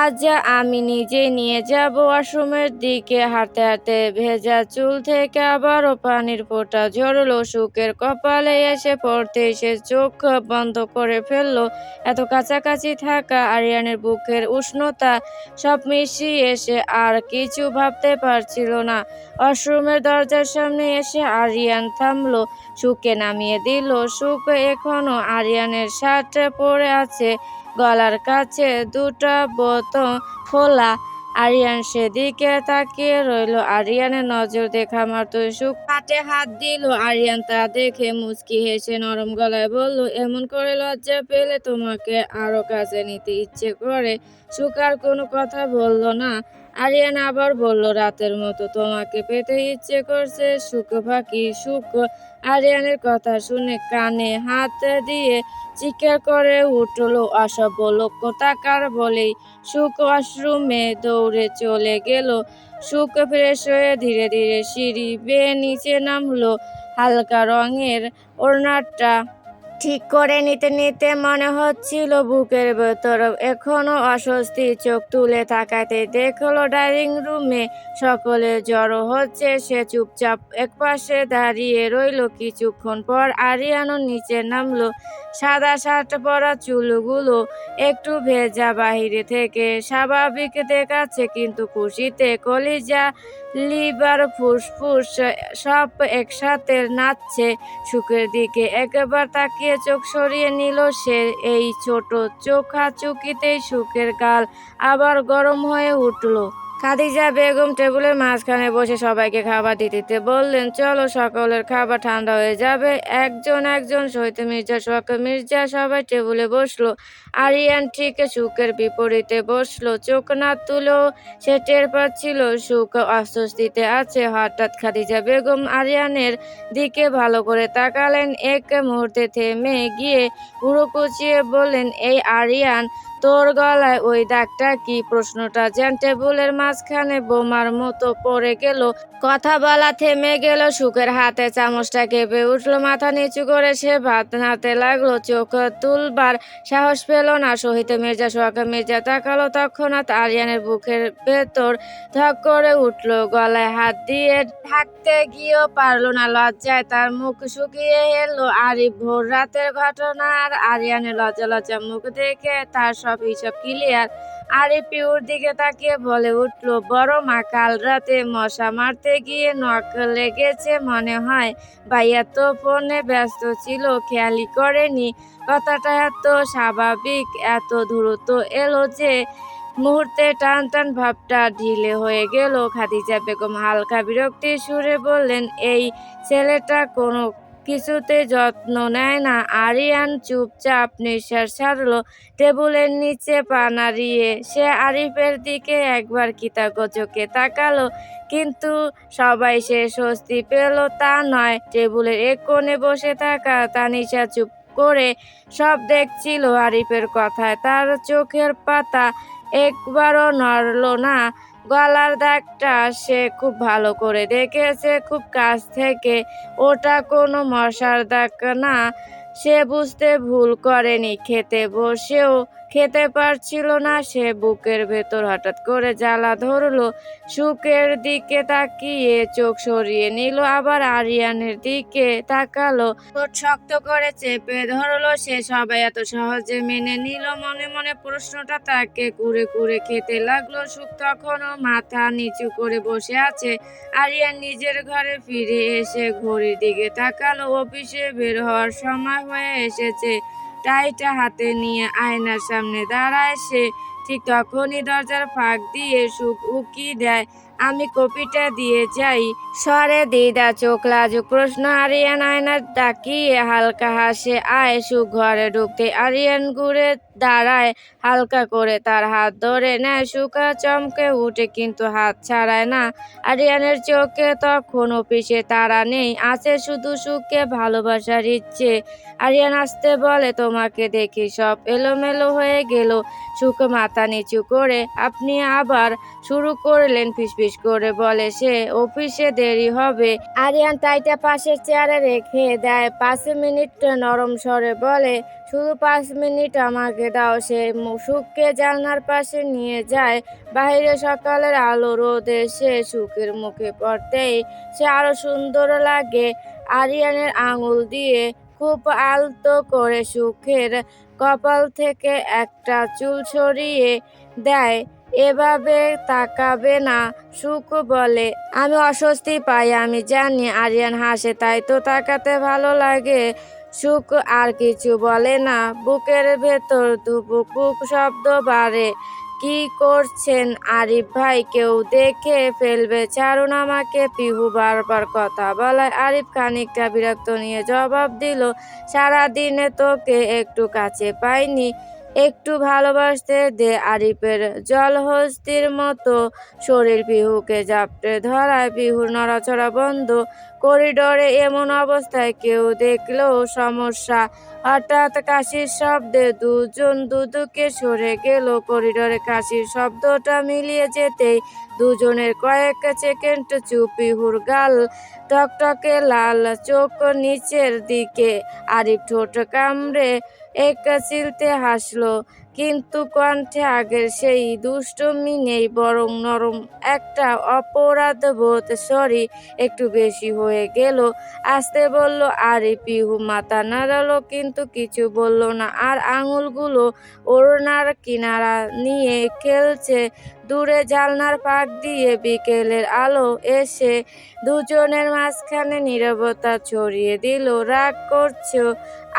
আজ আমি নিজেই নিয়ে যাব। ওয়াশরুমের দিকে হাঁটতে হাঁটতে ভেজা চুল থেকে আবারও পানির ফোঁটা ঝরলো সুখের কপালে এসে পড়তে সে চোখ বন্ধ করে ফেললো। এত কাছাকাছি থাকা আরিয়ানের বুকের উষ্ণতা সব মিশিয়ে এসে আর কিছু ভাবতে পারছিল না। ওয়াশরুমের দরজার সামনে এসে আরিয়ান থামলো, সুখকে নামিয়ে দিল। সুখ এখনো আরিয়ানের শার্ট পরে আছে, গলার কাছে দুটো বোতাম খোলা। আরিয়ান সেদিকে তাকিয়ে রইল। আরিয়ানের নজর দেখা মাত্র সুখ পাটে হাত দিল। আরিয়ান তা দেখে মুচকি হেসে নরম গলায় বলল, এমন করে লজ্জা পেলে তোমাকে আরো কাছে নিতে ইচ্ছে করে। সুখ আর কোনো কথা বলল না। আরিয়ান আবার বলল, রাতের মতো তোমাকে পেতে ইচ্ছে করছে। সুখ ফাঁকি। সুখ আরিয়ানের কথা শুনে কানে হাত দিয়ে চিৎকার করে উঠল। অসভ্য লোক কোথাকার বলেই সুখ ওয়াশরুমে দৌড়ে চলে গেল। সুখ ফ্রেশ হয়ে ধীরে ধীরে সিঁড়ি বেয়ে নিচে নামলো। হালকা রঙের ওড়নাটা ঠিক করে নিতে নিতে মনে হচ্ছিল বুকের ভেতর এখনো অস্বস্তি। চোখ তুলে তাকাতে দেখলো ডাইনিং রুমে সকলে জড়ো হচ্ছে। সে চুপচাপ একপাশে দাঁড়িয়ে রইল। কিছুক্ষণ পর আরিয়ানও নিচে নামলো। সাদা শার্ট পরা চুলগুলো একটু ভেজা, বাহিরে থেকে স্বাভাবিক দেখাচ্ছে, কিন্তু খুশিতে কলিজা, লিভার, ফুসফুস সব একসাথে নাচছে। সুখের দিকে একবার তাকিয়ে চোখ সরিয়ে নিল সে। এই ছোট চোখাচুকিতেই সুখের গাল আবার গরম হয়ে উঠল। খাদিজা বেগম টেবিলের মাঝখানে বসে সবাইকে খাবার দিতে বললেন, চলো, সকলের খাবার ঠান্ডা হয়ে যাবে। একজন একজন শহীদ মির্জা, শওকত মির্জা সবাই টেবিলে বসলো। আরিয়ান ঠিক সুখের বিপরীতে বসলো। চোখ না তুলেও সে টের পাচ্ছিল সুখ অস্বস্তিতে আছে। হঠাৎ খাদিজা বেগম আরিয়ানের দিকে ভালো করে তাকালেন। এক মুহূর্তে থেমে গিয়ে ভুরু কুঁচিয়ে বললেন, এই আরিয়ান, তোর গলায় ওই দাগটা কি? প্রশ্নটা যেন টেবিলের মাঝখানে বোমার মতো পড়ে গেল। কথা বলা থেমে গেল। সুখের হাতে চামচটা কেঁপে উঠল। মাথা নিচু করে সে ভাত নাড়তে লাগলো। চোখ তুলবার সাহস পেল না। শহীদ মির্জা, শওকত মির্জা তাকালো। তৎক্ষণাৎ আরিয়ানের বুকের ভেতর ধক করে উঠল। গলায় হাত দিয়ে ঢাকতে গিয়েও পারল না। লজ্জায় তার মুখ শুকিয়ে এলো। আরিফ ভোর রাতের ঘটনা আর আরিয়ানের লজ্জা লজ্জা মুখ দেখে তার সব সব হিসাব ক্লিয়ার। আরিফ পিহুর দিকে তাকিয়ে বলে উঠল, বড় মা, কাল রাতে মশা মারতে গিয়ে নখ লেগেছে মনে হয়। ভাইয়া তো ফোনে ব্যস্ত ছিল, খেয়ালই করেনি। কথাটা এত স্বাভাবিক, এত দ্রুত এলো যে মুহূর্তে টান টান ভাবটা ঢিলে হয়ে গেল। খাদিজা বেগম হালকা বিরক্তির সুরে বললেন, এই ছেলেটা কোনো কিছুতে যত্ন নেয় না। আরিয়ান চুপচাপ নিঃশ্বাস ছাড়লো। টেবিলের নিচে পা নাড়িয়ে সে আরিফের দিকে একবার কৃতজ্ঞ চোখে তাকালো, কিন্তু সবাই সে স্বস্তি পেল তা নয়। টেবিলের এক কোণে বসে থাকা তানিশা চুপ করে সব দেখছিল আরিফের কথায়। তার চোখের পাতা একবারও নড়ল না। গলার দাগটা সে খুব ভালো করে দেখেছে, খুব কাছ থেকে। ওটা কোনো মশার দাগ না। সে বুঝতে ভুল করেনি। খেতে বসেও খেতে পারছিল না সে। বুকের ভেতর হঠাৎ করে জ্বালা ধরলো। সুখের দিকে তাকিয়ে চোখ সরিয়ে নিল, আবার আরিয়ানের দিকে তাকালো। ঠোঁট শক্ত করে চেপে ধরলো সে। সবাই এত সহজে মেনে নিল? মনে মনে প্রশ্নটা তাকে কুরে কুরে খেতে লাগলো। সুখ তখনও মাথা নিচু করে বসে আছে। আরিয়ান নিজের ঘরে ফিরে এসে ঘড়ির দিকে তাকালো। অফিসে বের হওয়ার সময় হয়ে এসেছে। টাইটা হাতে নিয়ে আয়নার সামনে দাঁড়ায় সে। ঠিক তখনই দরজার ফাঁক দিয়ে সুখ উকি দেয়, আমি কপিটা দিয়ে যাই। স্বরে দ্বিধা, চোখ লাজুক প্রশ্ন। আরিয়ান আয়নার তাকিয়ে হালকা হাসে। আয়। সুখ ঘরে ঢুকতে আরিয়ান ঘুরে দাঁড়ায়, হালকা করে তার হাত ধরে নেয়। সুখা চমকে উঠে, কিন্তু হাত ছাড়ায় না। আরিয়ানের চোখে তখন অফিসে তারা নেই, আছে শুধু সুখকে ভালোবাসার ইচ্ছে। আরিয়ান আসতে বলে, তোমাকে দেখি সব এলোমেলো হয়ে গেল। সুখ মাথা নিচু করে, আপনি আবার শুরু করলেন? ফিসফিস করে বলে সে, অফিসে দেরি হবে। আরিয়ান টাইটা পাশের চেয়ারে রেখে দেয়। 5 মিনিট নরম স্বরে বলে, শুধু 5 মিনিট আমাকে দাও। সে সুখকে জানলার পাশে নিয়ে যায়। বাইরে সকালের আলো, রোদ এসে সুখের মুখে পড়তেই সে আরো সুন্দর লাগে। আরিয়ানের আঙুল দিয়ে খুব আলতো করে সুখের কপাল থেকে একটা চুল সরিয়ে দেয়। এভাবে তাকাবে না। সুখ বলে, আমি অস্বস্তি পাই, আমি জানি। আরিয়ান হাসে, তাই তো তাকাতে ভালো লাগে। সুখ আর কিছু বলে না। বুকের ভেতর ধুপুক শব্দ বাড়ে। কি করছেন আরিফ ভাই? কেউ দেখে ফেলবে, ছাড়ুন আমাকে। পিহু বারবার কথা বলায় আরিফ খানিকটা বিরক্ত নিয়ে জবাব দিল, সারাদিনে তোকে একটু কাছে পাইনি, একটু ভালোবাসতে দে। আরিফের জলহস্তির মতো শরীর পিহুকে জাপটে ধরায়। পিহুর নড়াচড়া বন্ধ। করিডোরে এমন অবস্থায় কেউ দেখলেও সমস্যা। হঠাৎ কাশির শব্দে দুজন দুদিকে সরে গেল। করিডোরে কাশির শব্দটা মিলিয়ে যেতেই দুজনের কয়েক সেকেন্ড চুপ। পিহুর গাল টকটকে লাল, চোখ নিচের দিকে। আরিফ ঠোঁট কামড়ে এক চিলতে হাসলো, কিন্তু কণ্ঠে আগের সেই দুষ্টুমি নেই, বরং নরম একটা অপরাধবোধ। সরি, একটু বেশি হয়ে গেল। আস্তে বলল আরিফ। পিহু মাথা নাড়ালো, কিন্তু কিছু বলল না। আর আঙুলগুলো ওড়নার কিনারা নিয়ে খেলছে। দূরে জানলার ফাঁক দিয়ে বিকেলের আলো এসে দুজনের মাঝখানে নীরবতা ছড়িয়ে দিল। রাগ করছো?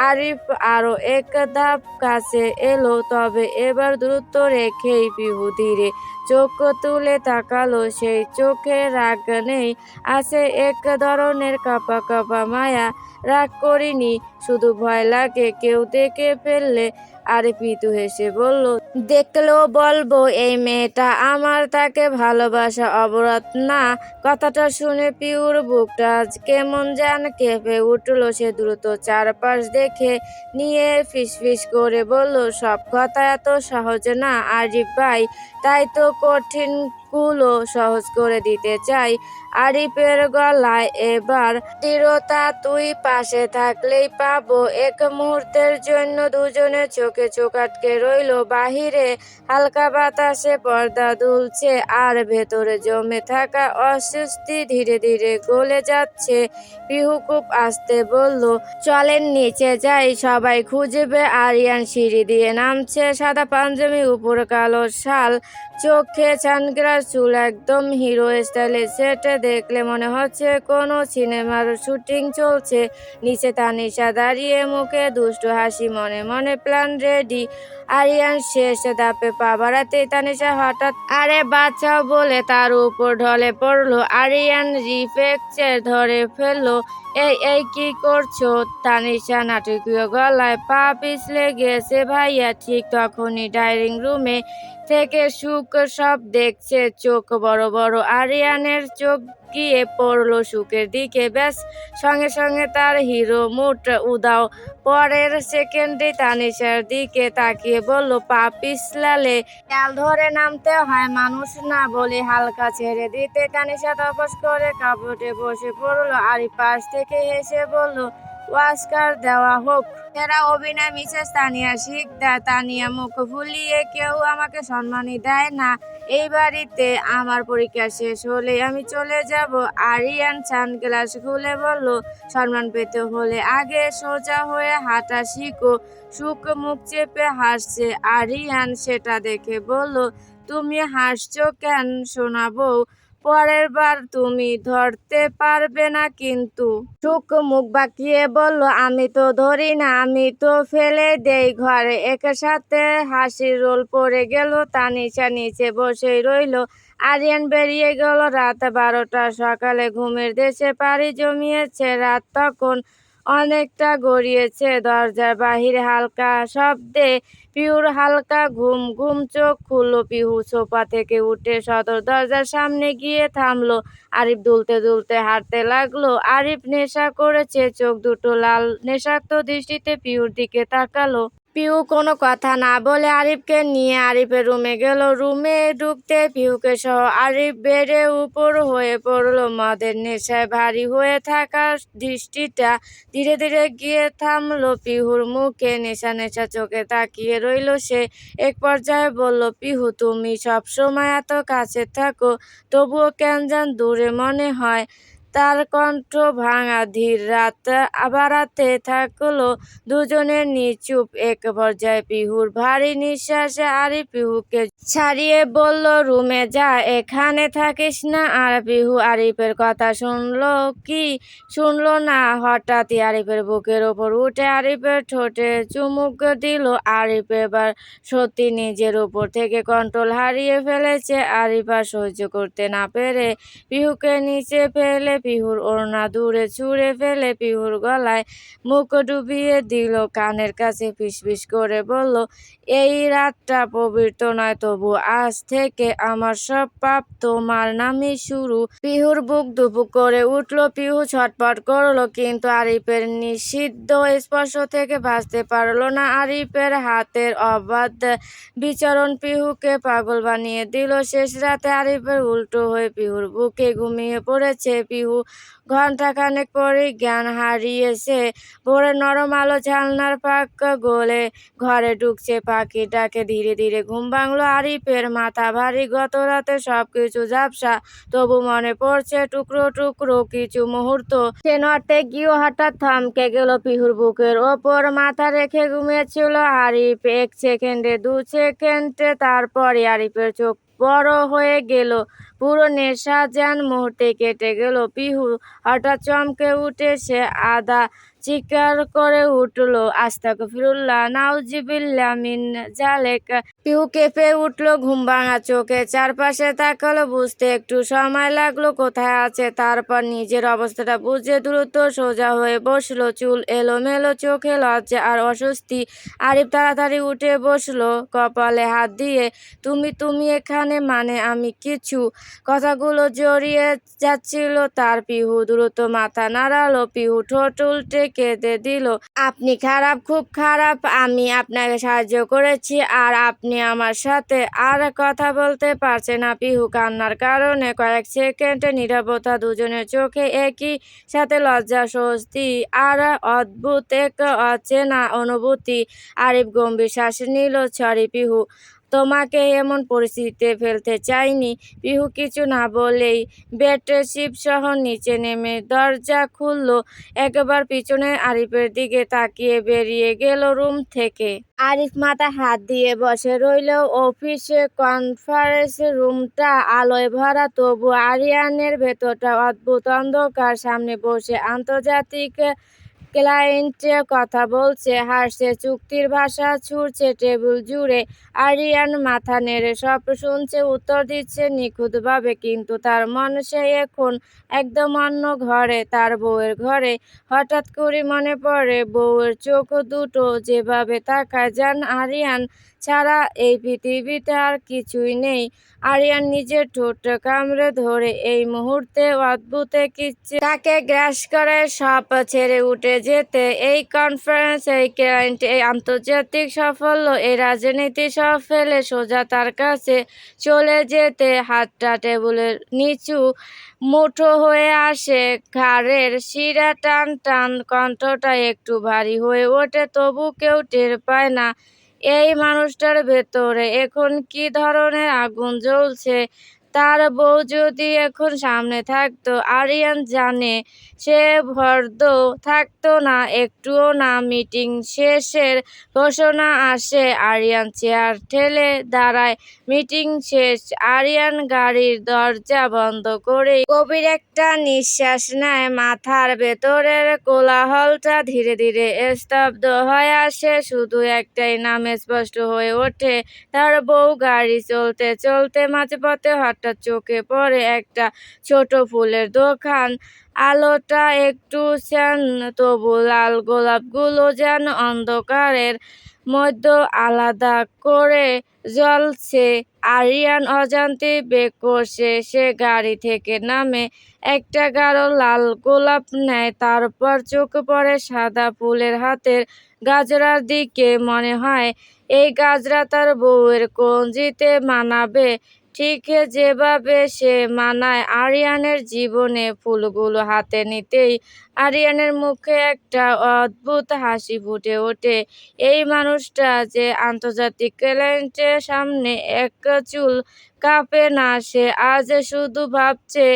আরিফ আরো এক ধাপ কাছে এলো, তবে এবার দ্রুত রেখেই। পিহু ধীরে চোখ তুলে তাকালো। সেই চোখে রাগ নেই, আছে এক ধরনের কাঁপা কাঁপা মায়া। রাগ করিনি, শুধু ভয় লাগে কেউ দেখে ফেললে। আরিফ মৃদু হেসে বলল, দেখলেও বলবো এই মেয়েটা আমার, তাকে ভালোবাসা অপরাধ না। কথাটা শুনে পিউর বুকটা আজ কেমন যেন কেঁপে উঠল। সে দ্রুত চারপাশ দেখে নিয়ে ফিসফিস করে বলল, সব কথা এত সহজ না আরিফ ভাই, তাই তো কঠিন মুখগুলো সহজ করে দিতে চাই। আরিফের গলায় এবার দৃঢ়তা, তুই পাশে থাকলেই পাবো। এক মুহূর্তের জন্য দুজনের চোখে চোখ আটকে রইল। বাহিরে হালকা বাতাসে পর্দা দুলছে আর ভেতরে জমে থাকা অস্বস্তি ধীরে ধীরে গলে যাচ্ছে। পিহু খুব আস্তে বলল, চলেন নিচে যাই, সবাই খুঁজবে। আরিয়ান সিঁড়ি দিয়ে নামছে, সাদা পাঞ্জাবি, উপর কালো শাল, চোখে সানগ্লাস, চুল একদম হিরো স্টাইলে সেটে, দেখলে মনে হচ্ছে কোনো সিনেমার শুটিং চলছে। নিচে তানিশা দাঁড়িয়ে, মুখে দুষ্টু হাসি, মনে মনে প্ল্যান রেডি। আরিয়ান শেষ ধাপে পা বাড়াতেই তানিশা হঠাৎ আরে বাঁচাও বলে তার উপর ঢলে পড়লো। আরিয়ান রিফ্লেক্সে ধরে ফেললো। এই এই কি করছো? তানিশা নাটকীয় গলায়, পা পিছলে গেছে ভাইয়া। ঠিক তখনই ডাইনিং রুমে থেকে সুখ সব দেখছে, চোখ বড় বড়। আরিয়ানের চোখ গিয়ে পড়লো সুখের দিকে, ব্যাস সঙ্গে সঙ্গে তার হিরো মুড উদাও। পরের সেকেন্ডে তানিশার দিকে তাকিয়ে বলল, পা পিছলালে ডাল ধরে নামতে হয়, মানুষ না বলে হালকা ছেড়ে দিতে। তানিশা তপস করে কাপড়ে বসে পড়লো। আরিফ পাশ থেকে হেসে বলল, অস্কার দেওয়া হোক, সেরা অভিনয় মিসেস তানিয়া শিকদার। তানিয়া মুখ ফুলিয়ে, কেউ আমাকে সম্মানই দেয় না এই বাড়িতে। আমার পরীক্ষা শেষ হলে আমি চলে যাব। আরিয়ান সানগ্লাস খুলে বলল, সম্মান পেতে হলে আগে সোজা হয়ে হাঁটা শিখো। সুখ মুখ চেপে হাসছে। আরিয়ান সেটা দেখে বলল, তুমি হাসছো কেন সোনা বউ? পরের বার তুমি ধরতে পারবে না কিন্তু। সুখ মুখ বাঁকিয়ে বলল, আমি তো ধরি না, আমি তো ফেলে দেই ঘরে। একসাথে হাসির রোল পড়ে গেল। তানিশা নিচে বসেই রইল। আরিয়ান বেরিয়ে গেল। রাত 12টা। সকালে ঘুমের দেশে পাড়ি জমিয়েছে রাত তখন অনেকটা গড়িয়েছে। দরজার বাহিরে হালকা শব্দে পিহুর হালকা ঘুম ঘুম চোখ খুলল। পিহু সোফা থেকে উঠে সদর দরজার সামনে গিয়ে থামলো। আরিফ দুলতে দুলতে হাঁটতে লাগলো। আরিফ নেশা করেছে, চোখ দুটো লাল নেশাক্ত দৃষ্টিতে পিহুর দিকে তাকালো। পিহু কোনো কথা না বলে আরিফকে নিয়ে আরিফের রুমে গেল। রুমে ঢুকতে পিহুকে সহ আরিফ বেডে উপর হয়ে পড়লো। মদের নেশায় ভারী হয়ে থাকা দৃষ্টিটা ধীরে ধীরে গিয়ে থামলো পিহুর মুখে। নেশা নেশা চোখে তাকিয়ে রইল সে। এক পর্যায়ে বলল, পিহু তুমি সবসময় এত কাছে থাকো, তবুও কেন যেন দূরে মনে হয়। তার কণ্ঠ ভাঙা ধীর। রাত বাড়াতে থাকলো। দুজনের নিচুপ। এক পর্যায়ে পিহুর ভারী নিঃশ্বাসে আরিফ পিহুকে ছাড়িয়ে বলল, রুমে যা, এখানে থাকিস না। আর পিহু আরিফের কথা শুনলো কি শুনলো না। হঠাৎই আরিফের বুকের ওপর উঠে আরিফের ঠোঁটে চুমুক দিল। আরিফ এবার সত্যি নিজের উপর থেকে কন্ট্রোল হারিয়ে ফেলেছে। আরিফ আর সহ্য করতে না পেরে পিহুকে নিচে ফেলে পিহুর ওড়না দূরে ছুঁড়ে ফেলে পিহুর গলায় মুখ ডুবিয়ে দিল। কানের কাছে ফিসফিস করে বলল, এই রাতটা পবিত্র নয়, তবু আজ থেকে আমার সব পাপ তোমার নামে শুরু। পিহুর বুক দুপুক করে উঠল। পিহু ছটফট করলো, কিন্তু আরিফের নিষিদ্ধ স্পর্শ থেকে বাঁচতে পারলো না। আরিফের হাতের অবাধ বিচরণ পিহুকে পাগল বানিয়ে দিল। শেষ রাতে আরিফের উল্টো হয়ে পিহুর বুকে ঘুমিয়ে পড়েছে। পিহু ঘণ্টাখানেক পরেই জ্ঞান হারিয়েছে। ভোরে নরম আলো জানলার ফাঁক গলে ঘরে ঢুকছে। পাখির ডাকে ধীরে ধীরে ঘুম ভাঙলো আরিফের। মাথা ভারী, গত রাতে সবকিছু ঝাপসা, তবু মনে পড়ছে টুকরো টুকরো কিছু মুহূর্ত। সে নড়তে গিয়েও হঠাৎ থমকে গেল। পিহুর বুকের ওপর মাথা রেখে ঘুমিয়েছিল আরিফ। 1 সেকেন্ডে, 2 সেকেন্ডে, তারপরে আরিফের চোখ বড় হয়ে গেল। পুরো নেশা যেন মুহূর্তে কেটে গেল। পিহু হঠাৎ চমকে উঠে সে আধা চিৎকার করে উঠল, আস্তাগফিরুল্লাহ, নাউজিবিল্লাহ মিন জালেক। পিহু কেঁপে উঠল, ঘুম ভাঙা চোখে চারপাশে তাকালো। বুঝতে একটু সময় লাগলো কোথায় আছে। তারপর নিজের অবস্থাটা বুঝে দ্রুত সোজা হয়ে বসলো। চুল এলোমেলো, চোখে লজ্জা আর অস্বস্তি। আরিফ তাড়াতাড়ি উঠে বসলো, কপালে হাত দিয়ে। তুমি তুমি এখানে মানে আমি কিছু। কথাগুলো জড়িয়ে যাচ্ছিল তার। পিহু দ্রুত মাথা নাড়ালো। পিহু ঠোঁট উল্টে কেঁদে দিল। আপনি খারাপ, খুব খারাপ। আমি আপনাকে সাহায্য করেছি আর আপনি আমার সাথে আর কথা বলতে পারছেন না। পিহু কান্নার কারণে কয়েক সেকেন্ড নীরবতা, দুজনের চোখে একই সাথে লজ্জা, স্বস্তি আর অদ্ভুত এক অচেনা অনুভূতি। আরিফ গম্ভীর শ্বাস নিল। সরি পিহু, তোমাকে এমন পরিস্থিতিতে ফেলতে চাইনি। পিহু কিছু না বলেই বেডশিট সহ নিচে নেমে দরজা খুলল। একবার পিছনে আরিফের দিকে তাকিয়ে বেরিয়ে গেল রুম থেকে। আরিফ মাথায় হাত দিয়ে বসে রইল। অফিসে কনফারেন্স রুমটা আলোয় ভরা, তবু আরিয়ানের ভেতরটা অদ্ভুত অন্ধকার। সামনে বসে আন্তর্জাতিক ক্লায়েন্ট কথা বলছে, হাসছে, চুক্তির ভাষা ছুড়ছে টেবিল জুড়ে। আরিয়ান মাথা নেড়ে সব শুনছে, উত্তর দিচ্ছে নিখুঁতভাবে, কিন্তু তার মন সে এখন একদম অন্য ঘরে, তার বউয়ের ঘরে। হঠাৎ করে মনে পড়ে বউয়ের চোখ দুটো যেভাবে তাকায়, যেন আরিয়ান ছাড়া এই পৃথিবীতে আর কিছুই নেই। আরিয়ান নিজের ঠোঁট কামড়ে ধরে, এই মুহূর্তে অদ্ভুত কিছু তাকে গ্রাস করে। সব ছেড়ে উঠে যেতে, এই কনফারেন্স, এই ক্লায়েন্ট, এই আন্তর্জাতিক সাফল্য, এই রাজনীতি সব ফেলে সোজা তার কাছে চলে যেতে। হাতটা টেবিলের নিচু মুঠো হয়ে আসে, ঘাড়ের শিরা টান টান, কণ্ঠটা একটু ভারী হয়ে ওঠে, তবু কেউ টের পায় না এই মানুষটার ভেতরে এখন কি ধরনের আগুন জ্বলছে। তার বউ যদি এখন সামনে থাকতো, আরিয়ান জানে সে ভদ্র থাকতো না, একটুও না। মিটিং শেষের ঘোষণা আসে, আরিয়ান চেয়ার ঠেলে দাঁড়ায়। মিটিং শেষ। আরিয়ান গাড়ির দরজা বন্ধ করে গভীর একটা নিঃশ্বাস নেয়। মাথার ভেতরের কোলাহলটা ধীরে ধীরে স্তব্ধ হয়ে আসে। শুধু একটাই নাম স্পষ্ট হয়ে ওঠে, তার বউ। গাড়ি চলতে চলতে মাঝপথে হঠাৎ চোখে পড়ে একটা ছোট ফুলের দোকান। আলোটা একটু শ্যান, তবু লাল গোলাপগুলো যেন অন্ধকারের মধ্যে আলাদা করে জ্বলছে। আরিয়ান অজান্তে বেগ কষে সে গাড়ি থেকে নামে, একটা গাঢ় লাল গোলাপ নেয়। তারপর চোখ পড়ে সাদা ফুলের হাতের গাজরার দিকে। মনে হয় এই গাজরা তার বউয়ের কঞ্জিতে মানাবে, ঠিক যেভাবে সে মানায় আরিয়ানের জীবনে। ফুলগুলো হাতে নিতেই আরিয়ানের মুখে একটা অদ্ভুত হাসি ফুটে ওঠে। এই মানুষটা যে আন্তর্জাতিক ক্লায়েন্টের সামনে এক চুল কাঁপে না। সে আজ শুধু ভাবছে,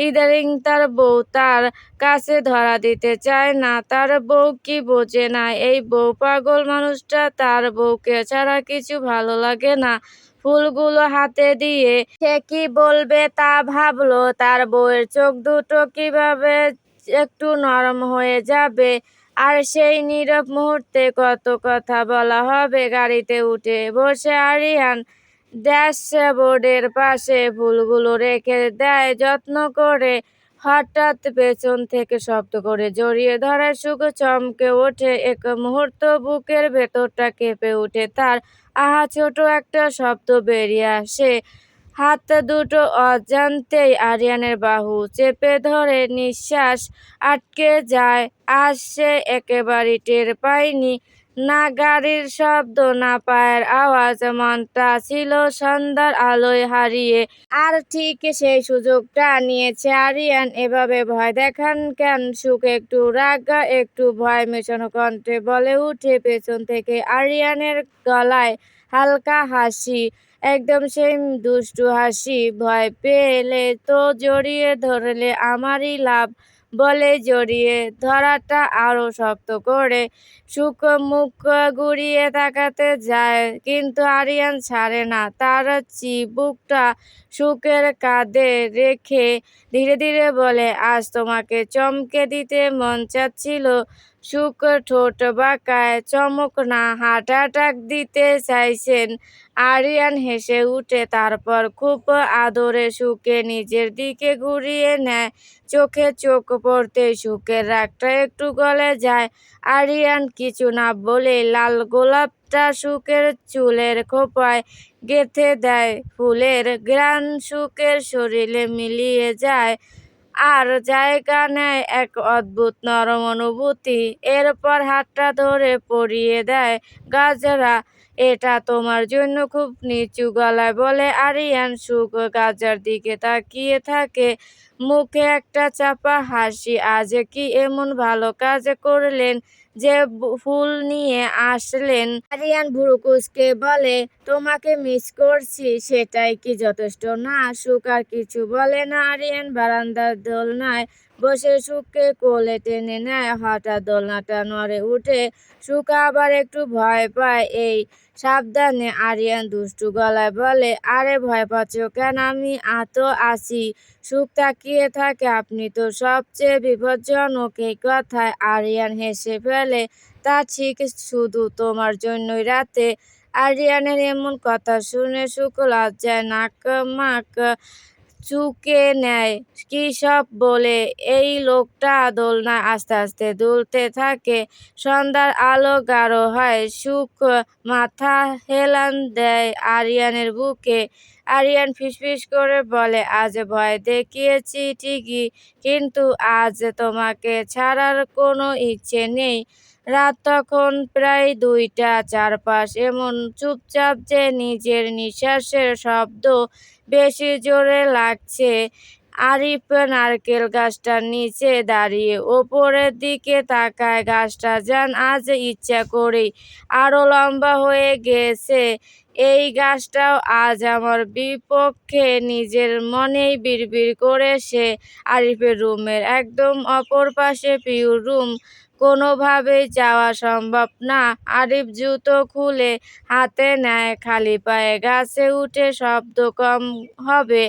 ইদারিং তার বউ তার কাছে ধরা দিতে চায় না। তার বউ কি বোঝে না? এই বউ পাগল মানুষটা তার বউকে ছাড়া কিছু ভালো লাগে না। ফুলগুলো হাতে দিয়ে সে কি বলবে তা ভাবলো। তার বউয়ের চোখ দুটো কিভাবে একটু নরম হয়ে যাবে, আর সেই নীরব মুহূর্তে কত কথা বলা হবে। গাড়িতে উঠে বসে আরিয়ান ড্যাশবোর্ডের পাশে ফুলগুলো রেখে দেয় যত্ন করে। হঠাৎ পেছন থেকে শব্দ করে জড়িয়ে ধরার সুখ চমকে ওঠে। এক মুহূর্ত বুকের ভেতরটা কেঁপে ওঠে তার। আহা, ছোট একটা শব্দ বেরিয়ে আসে। হাত দুটো অজান্তেই আরিয়ানের বাহু চেপে ধরে, নিঃশ্বাস আটকে যায়। আজ সে একেবারেই টের পায়নি, না গাড়ির শব্দ, না পায়ের আওয়াজ। মনটা ছিল সন্ধ্যার আলোয় হারিয়ে। আর ঠিক সেই সুযোগটা নিয়েছে আরিয়ান। এভাবে ভয় দেখান কেন? সুখ একটু রাগ, একটু ভয় মেশানো কণ্ঠে বলে উঠে পেছন থেকে। আরিয়ানের গলায় হালকা হাসি, একদম সেই দুষ্টু হাসি। ভয় পেলে তো জড়িয়ে ধরলে আমারই লাভ, বলে জড়িয়ে ধরাটা আরো শক্ত করে। সুখ মুখ ঘুরিয়ে তাকাতে যায়, কিন্তু আরিয়ান ছাড়ে না তার চিবুকটা সুখের কাঁধে রেখে ধীরে ধীরে বলে, আজ তোমাকে চমকে দিতে মন চাচ্ছিল। সুখ ঠোঁট বাঁকায়, চমক না, হার্ট অ্যাটাক দিতে চাইছেন। আরিয়ান হেসে উঠে, তারপর খুব আদরে সুখকে নিজের দিকে ঘুরিয়ে নেয়। চোখে চোখ পড়তেই সুখের রাগটা একটু গলে যায়। আরিয়ান কিছু না বলে লাল গোলাপটা সুখের চুলের খোঁপায় গেঁথে দেয়। ফুলের ঘ্রাণ সুখের শরীরে মিলিয়ে যায়। আর জায়গা নেয় এক অদ্ভুত নরম অনুভূতি। এরপর হাতটা ধরে পরিয়ে দেয় গাজরা। এটা তোমার জন্য, খুব নিচু গলায় বলে আরিয়ান। সুখ গাজার দিকে তাকিয়ে থাকে, মুখে একটা চাপা হাসি। আজ কি এমন ভালো কাজ করলেন যে ফুল নিয়ে আসলেন? আরিয়ান ভুরু কুঁচকে বলে, তোমাকে মিস করছি। সেটাই কি যথেষ্ট না? সুখ আর কিছু বলে না। আরিয়ান বারান্দার দোলনায় বসে সুখকে কোলে টেনে নেয়। হঠাৎ দোলনাটা নড়ে উঠে। সুখ আবার একটু ভয় পায়। এই সাবধানে, আরিয়ান দুষ্টু গলায় বলে। আরে ভয় পাচ্ছ কেন? আমি তো আছি। সুখ তাকিয়ে থাকে। আপনি তো সবচেয়ে বিপজ্জনক। এই কথায় আরিয়ান হেসে ফেলে। তা ঠিক, শুধু তোমার জন্যই রাতে। আরিয়ানের এমন কথা শুনে সুখ লজ্জায় নাক মাক চুকে নেয়। কি সব বলে এই লোকটা? দোলনায় আস্তে আস্তে দুলতে থাকে। সন্ধ্যার আলো গাঢ় হয়। সুখ মাথা হেলান দেয় আরিয়ানের বুকে। আরিয়ান ফিসফিস করে বলে, আজ ভয় দেখিয়েছি ঠিকই, কিন্তু আজ তোমাকে ছাড়ার কোনো ইচ্ছে নেই। রাত তখন প্রায় 2টা। চারপাশ এমন চুপচাপ যে নিজের নিঃশ্বাসের শব্দ বেশি জোরে লাগছে। আরিফ নারকেল গাছটার নিচে দাঁড়িয়ে ওপরের দিকে তাকায়। গাছটা যেন আজ ইচ্ছা করেই আরো লম্বা হয়ে গেছে। এই গাছটাও আজ আমার বিপক্ষে, নিজের মনেই বিড়বিড় করে সে। আরিফের রুমের একদম অপর পাশে পিউর রুম। কোনোভাবেই যাওয়া সম্ভব না। আরিফ জুতো খুলে হাতে নেয়। খালি পায়ে গাছে উঠে শব্দ কম হবে,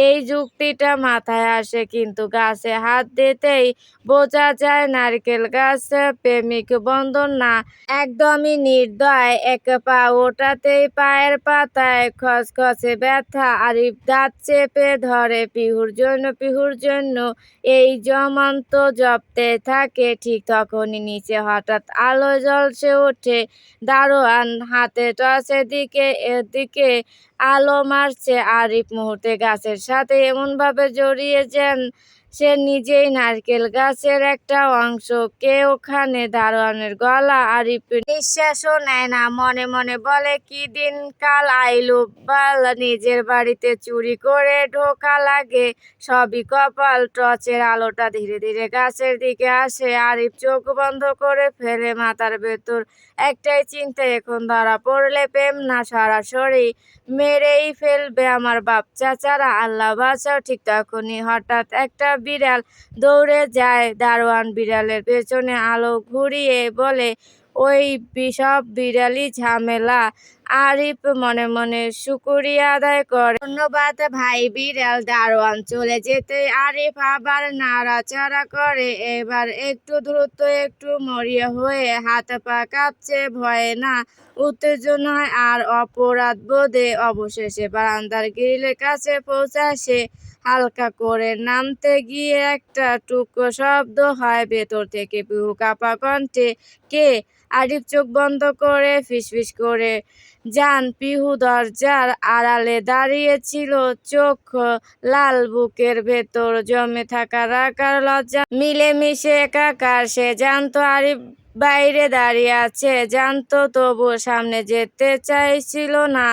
এই যুক্তিটা মাথায় আসে, কিন্তু গাছে হাত দিতেই বোঝা যায় নারকেল গাছ প্রেমিক বন্ধন না, একদমই নির্দয়। এক পা ওঠাতেই পায়ের পাতায় খসখসে ব্যথা। আরিফ দাঁত চেপে ধরে। পিহুর জন্য এই জমান্ত জপতে থাকে। ঠিক তখনই নিচে হঠাৎ আলো ঝলসে ওঠে। দারোয়ান হাতে টর্চের দিকে এদিকে আলো মারছে। আরিফ মুহূর্তে গাছের সাথে এমনভাবে জড়িয়ে যেন সে নিজেই নারকেল গাছের একটা অংশ। কে ওখানে? দারোয়ানের গলা। আরিফ নিঃশ্বাসও নেয় না। মনে মনে বলে, কি দিন কাল আইলো বাল, নিজের বাড়িতে চুরি করে ঢোকা লাগে। সবই কপাল। টর্চের আলোটা ধীরে ধীরে গাছের দিকে আসে। আরিফ চোখ বন্ধ করে ফেলে। মাথার ভেতর একটাই চিন্তা, এখন ধরা পড়লে প্রেম না সরাসরি মেরেই ফেলবে আমার বাপ চাচারা, আল্লাহ বাঁচাও। ঠিক তখনই হঠাৎ একটা বিড়াল দৌড়ে যায়। দারোয়ান বিড়ালের পেছনে আলো ঘুরিয়ে বলে, ওই সব বিড়ালই ঝামেলা। আরিফ মনে মনে শুকরিয়া আদায় করে, ধন্যবাদ ভাই বিড়াল। দারোয়ান চলে যেতে আরিফ আবার নাড়াচাড়া করে, এবার একটু দ্রুত, একটু মরিয়া হয়ে। হাত পা কাঁপছে, ভয়ে না উত্তেজনায় আর অপরাধ বোধে। অবশেষে বারান্দার গ্রিলের কাছে পৌঁছায় সে। হালকা করে নামতে গিয়ে একটা টুকরো শব্দ হয় ভেতর থেকে। পিহু কাঁপা কণ্ঠে, কে? আরিফ চোখ বন্ধ করে ফিসফিস করে যান। পিহু দরজার আড়ালে দাঁড়িয়ে ছিল, চোখ লাল, বুকের ভেতর জমে থাকা রাগ আর লজ্জা মিলেমিশে একাকার। সে জানতো আরিফ বাইরে দাঁড়িয়ে আছে, জানতো, তবুও সামনে যেতে চাইছিল না।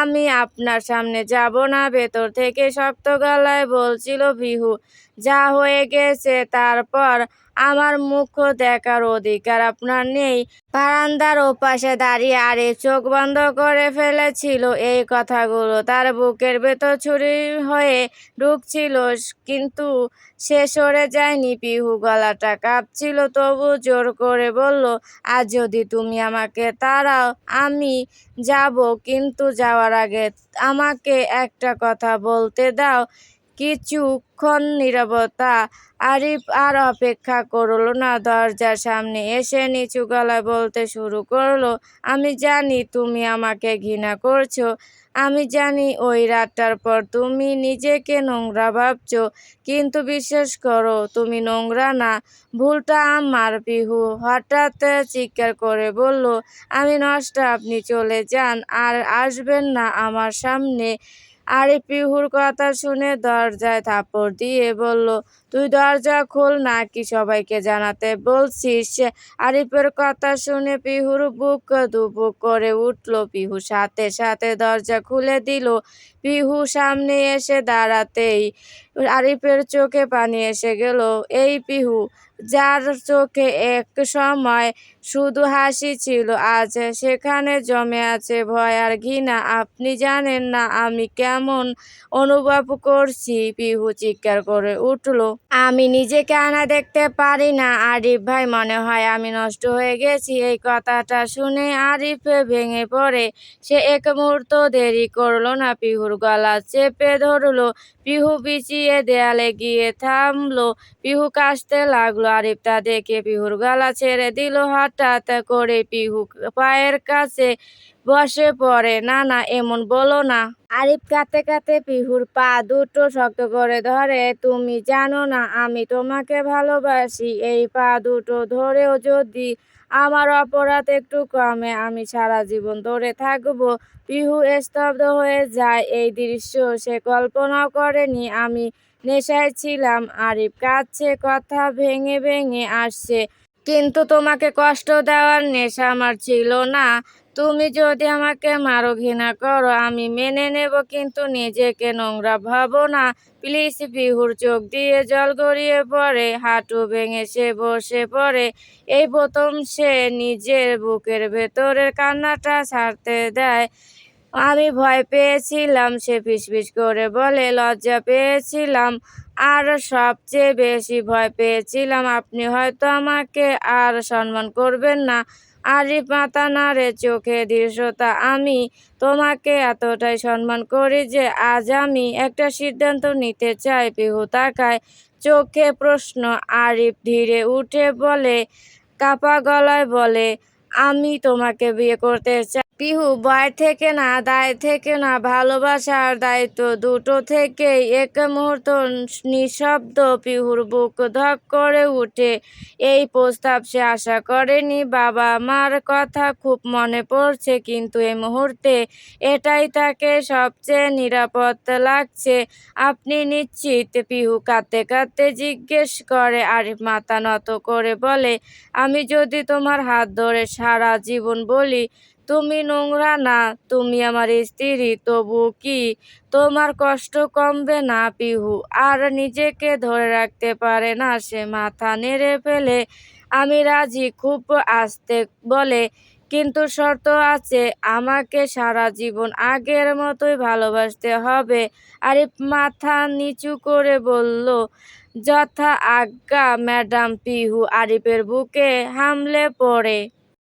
আমি আপনার সামনে যাব না, ভেতর থেকে শক্ত গলায় বলছিল পিহু। যা হয়ে গেছে তারপর আমার মুখ দেখার অধিকার আপনার নেই। বারান্দার ওপাশে দাঁড়িয়ে আরিফ চোখ বন্ধ করে ফেলেছিল। এই কথাগুলো তার বুকের ভেতর ছুরি হয়ে ঢুকছিল, কিন্তু সে সরে যায়নি। পিহু গলাটা কাঁপছিল, তবু জোর করে বলল, আজ যদি তুমি আমাকে তাড়াও আমি যাব, কিন্তু যাওয়ার আগে আমাকে একটা কথা বলতে দাও। কিছুক্ষণ নীরবতা। আরিফ আর অপেক্ষা করল না। দরজার সামনে এসে নিচু গলায় বলতে শুরু করলো, আমি জানি তুমি আমাকে ঘৃণা করছো। আমি জানি ওই রাতটার পর তুমি নিজেকে নোংরা ভাবছো, কিন্তু বিশ্বাস করো, তুমি নোংরা না। ভুলটা আমার। পিহু হঠাৎ চিৎকার করে বলল, আমি নষ্ট, আপনি চলে যান আর আসবেন না আমার সামনে। আরিফ পিহুর কথা শুনে দরজায় থাপড় দিয়ে বলল, তুই দরজা খোল, নাকি সবাইকে জানাতে বলছিস? আরিফের কথা শুনে পিহুর বুক দুবুক করে উঠল। পিহু সাথে সাথে দরজা খুলে দিল। পিহু সামনে এসে দাঁড়াতেই আরিফের চোখে পানি এসে গেল। এই পিহু, যার চোখে এক সময় শুধু হাসি ছিল, আজ সেখানে জমে আছে ভয় আর ঘৃণা। আপনি জানেন না আমি কেমন অনুভব করছি? পিহু চিৎকার করে উঠল। আমি নিজেকে আয়না দেখতে পারি না আরিফ ভাই, মনে হয় আমি নষ্ট হয়ে গেছি। এই কথাটা শুনে আরিফ ভেঙে পড়ে। সে এক মুহূর্ত দেরি করলো না, পিহুর গলা চেপে ধরলো। পিহু পিছিয়ে দেয়ালে গিয়ে থামলো। পিহু কাশতে লাগলো। আরিফ তা দেখে পিহুর গলা ছেড়ে দিল। হঠাৎ করে পিহু পায়ের কাছে বসে পড়ে। না না, এমন বলো না। আরিফ কাঁদতে কাঁদতে পিহুর পা দুটো শক্ত করে ধরে। তুমি জানো না আমি তোমাকে ভালোবাসি। এই পা দুটো ধরেও যদি আমার অপরাধ একটু কমে, আমি সারা জীবন ধরে থাকবো। পিহু স্তব্ধ হয়ে যায়। এই দৃশ্য সে কল্পনাও করেনি। আমি নেশায় ছিলাম। আরিফ কাঁদছে, কথা ভেঙে ভেঙে আসছে। কিন্তু তোমাকে কষ্ট দেওয়ার নেশা আমার ছিল না। তুমি যদি আমাকে মারো, ঘৃণা করো, আমি মেনে নেব, কিন্তু নিজেকে নোংরা ভাবো না প্লিজ। পিহুর চোখ দিয়ে জল গড়িয়ে পড়ে। হাঁটু ভেঙে সে বসে পড়ে। এই প্রথম সে নিজের বুকের ভেতরের কান্নাটা ছাড়তে দেয়। আমি ভয় পেয়েছিলাম, সে ফিসফিস করে বলে, লজ্জা পেয়েছিলাম, আর সবচেয়ে বেশি ভয় পেয়েছিলাম আপনি হয়তো আমাকে আর সম্মান করবেন না। আরিফ মাথা নাড়ে, চোখে দৃশ্যতা। আমি তোমাকে এতটাই সম্মান করি যে আজ আমি একটা সিদ্ধান্ত নিতে চাই। পিহু তাকায়, চোখে প্রশ্ন। আরিফ ধীরে উঠে বলে, কাঁপা গলায় বলে, আমি তোমাকে বিয়ে করতে চাই। পিহু ভয় থেকে না, দায় থেকে না, ভালোবাসা আর দায়িত্ব দুটো থেকেই। এক মুহূর্ত নিঃশব্দ। পিহুর বুক ধক করে উঠে। এই প্রস্তাব সে আশা করেনি। বাবা মার কথা খুব মনে পড়ছে, কিন্তু এই মুহূর্তে এটাই তাকে সবচেয়ে নিরাপদ লাগছে। আপনি নিশ্চিত? পিহু কাঁদতে কাঁদতে জিজ্ঞেস করে। আরিফ মাথা নত করে বলে, আমি যদি তোমার হাত ধরে সারা জীবন বলি তুমি নোংরা না, তুমি আমার স্ত্রী, তবু কি তোমার কষ্ট কমবে না? পিহু আর নিজেকে ধরে রাখতে পারে না। সে মাথা নেড়ে ফেলে। আমি রাজি, খুব আস্তে বলে, কিন্তু শর্ত আছে। আমাকে সারা জীবন আগের মতোই ভালোবাসতে হবে। আরিফ মাথা নিচু করে বলল, যথা আজ্ঞা ম্যাডাম। পিহু আরিফের বুকে হামলে পড়ে।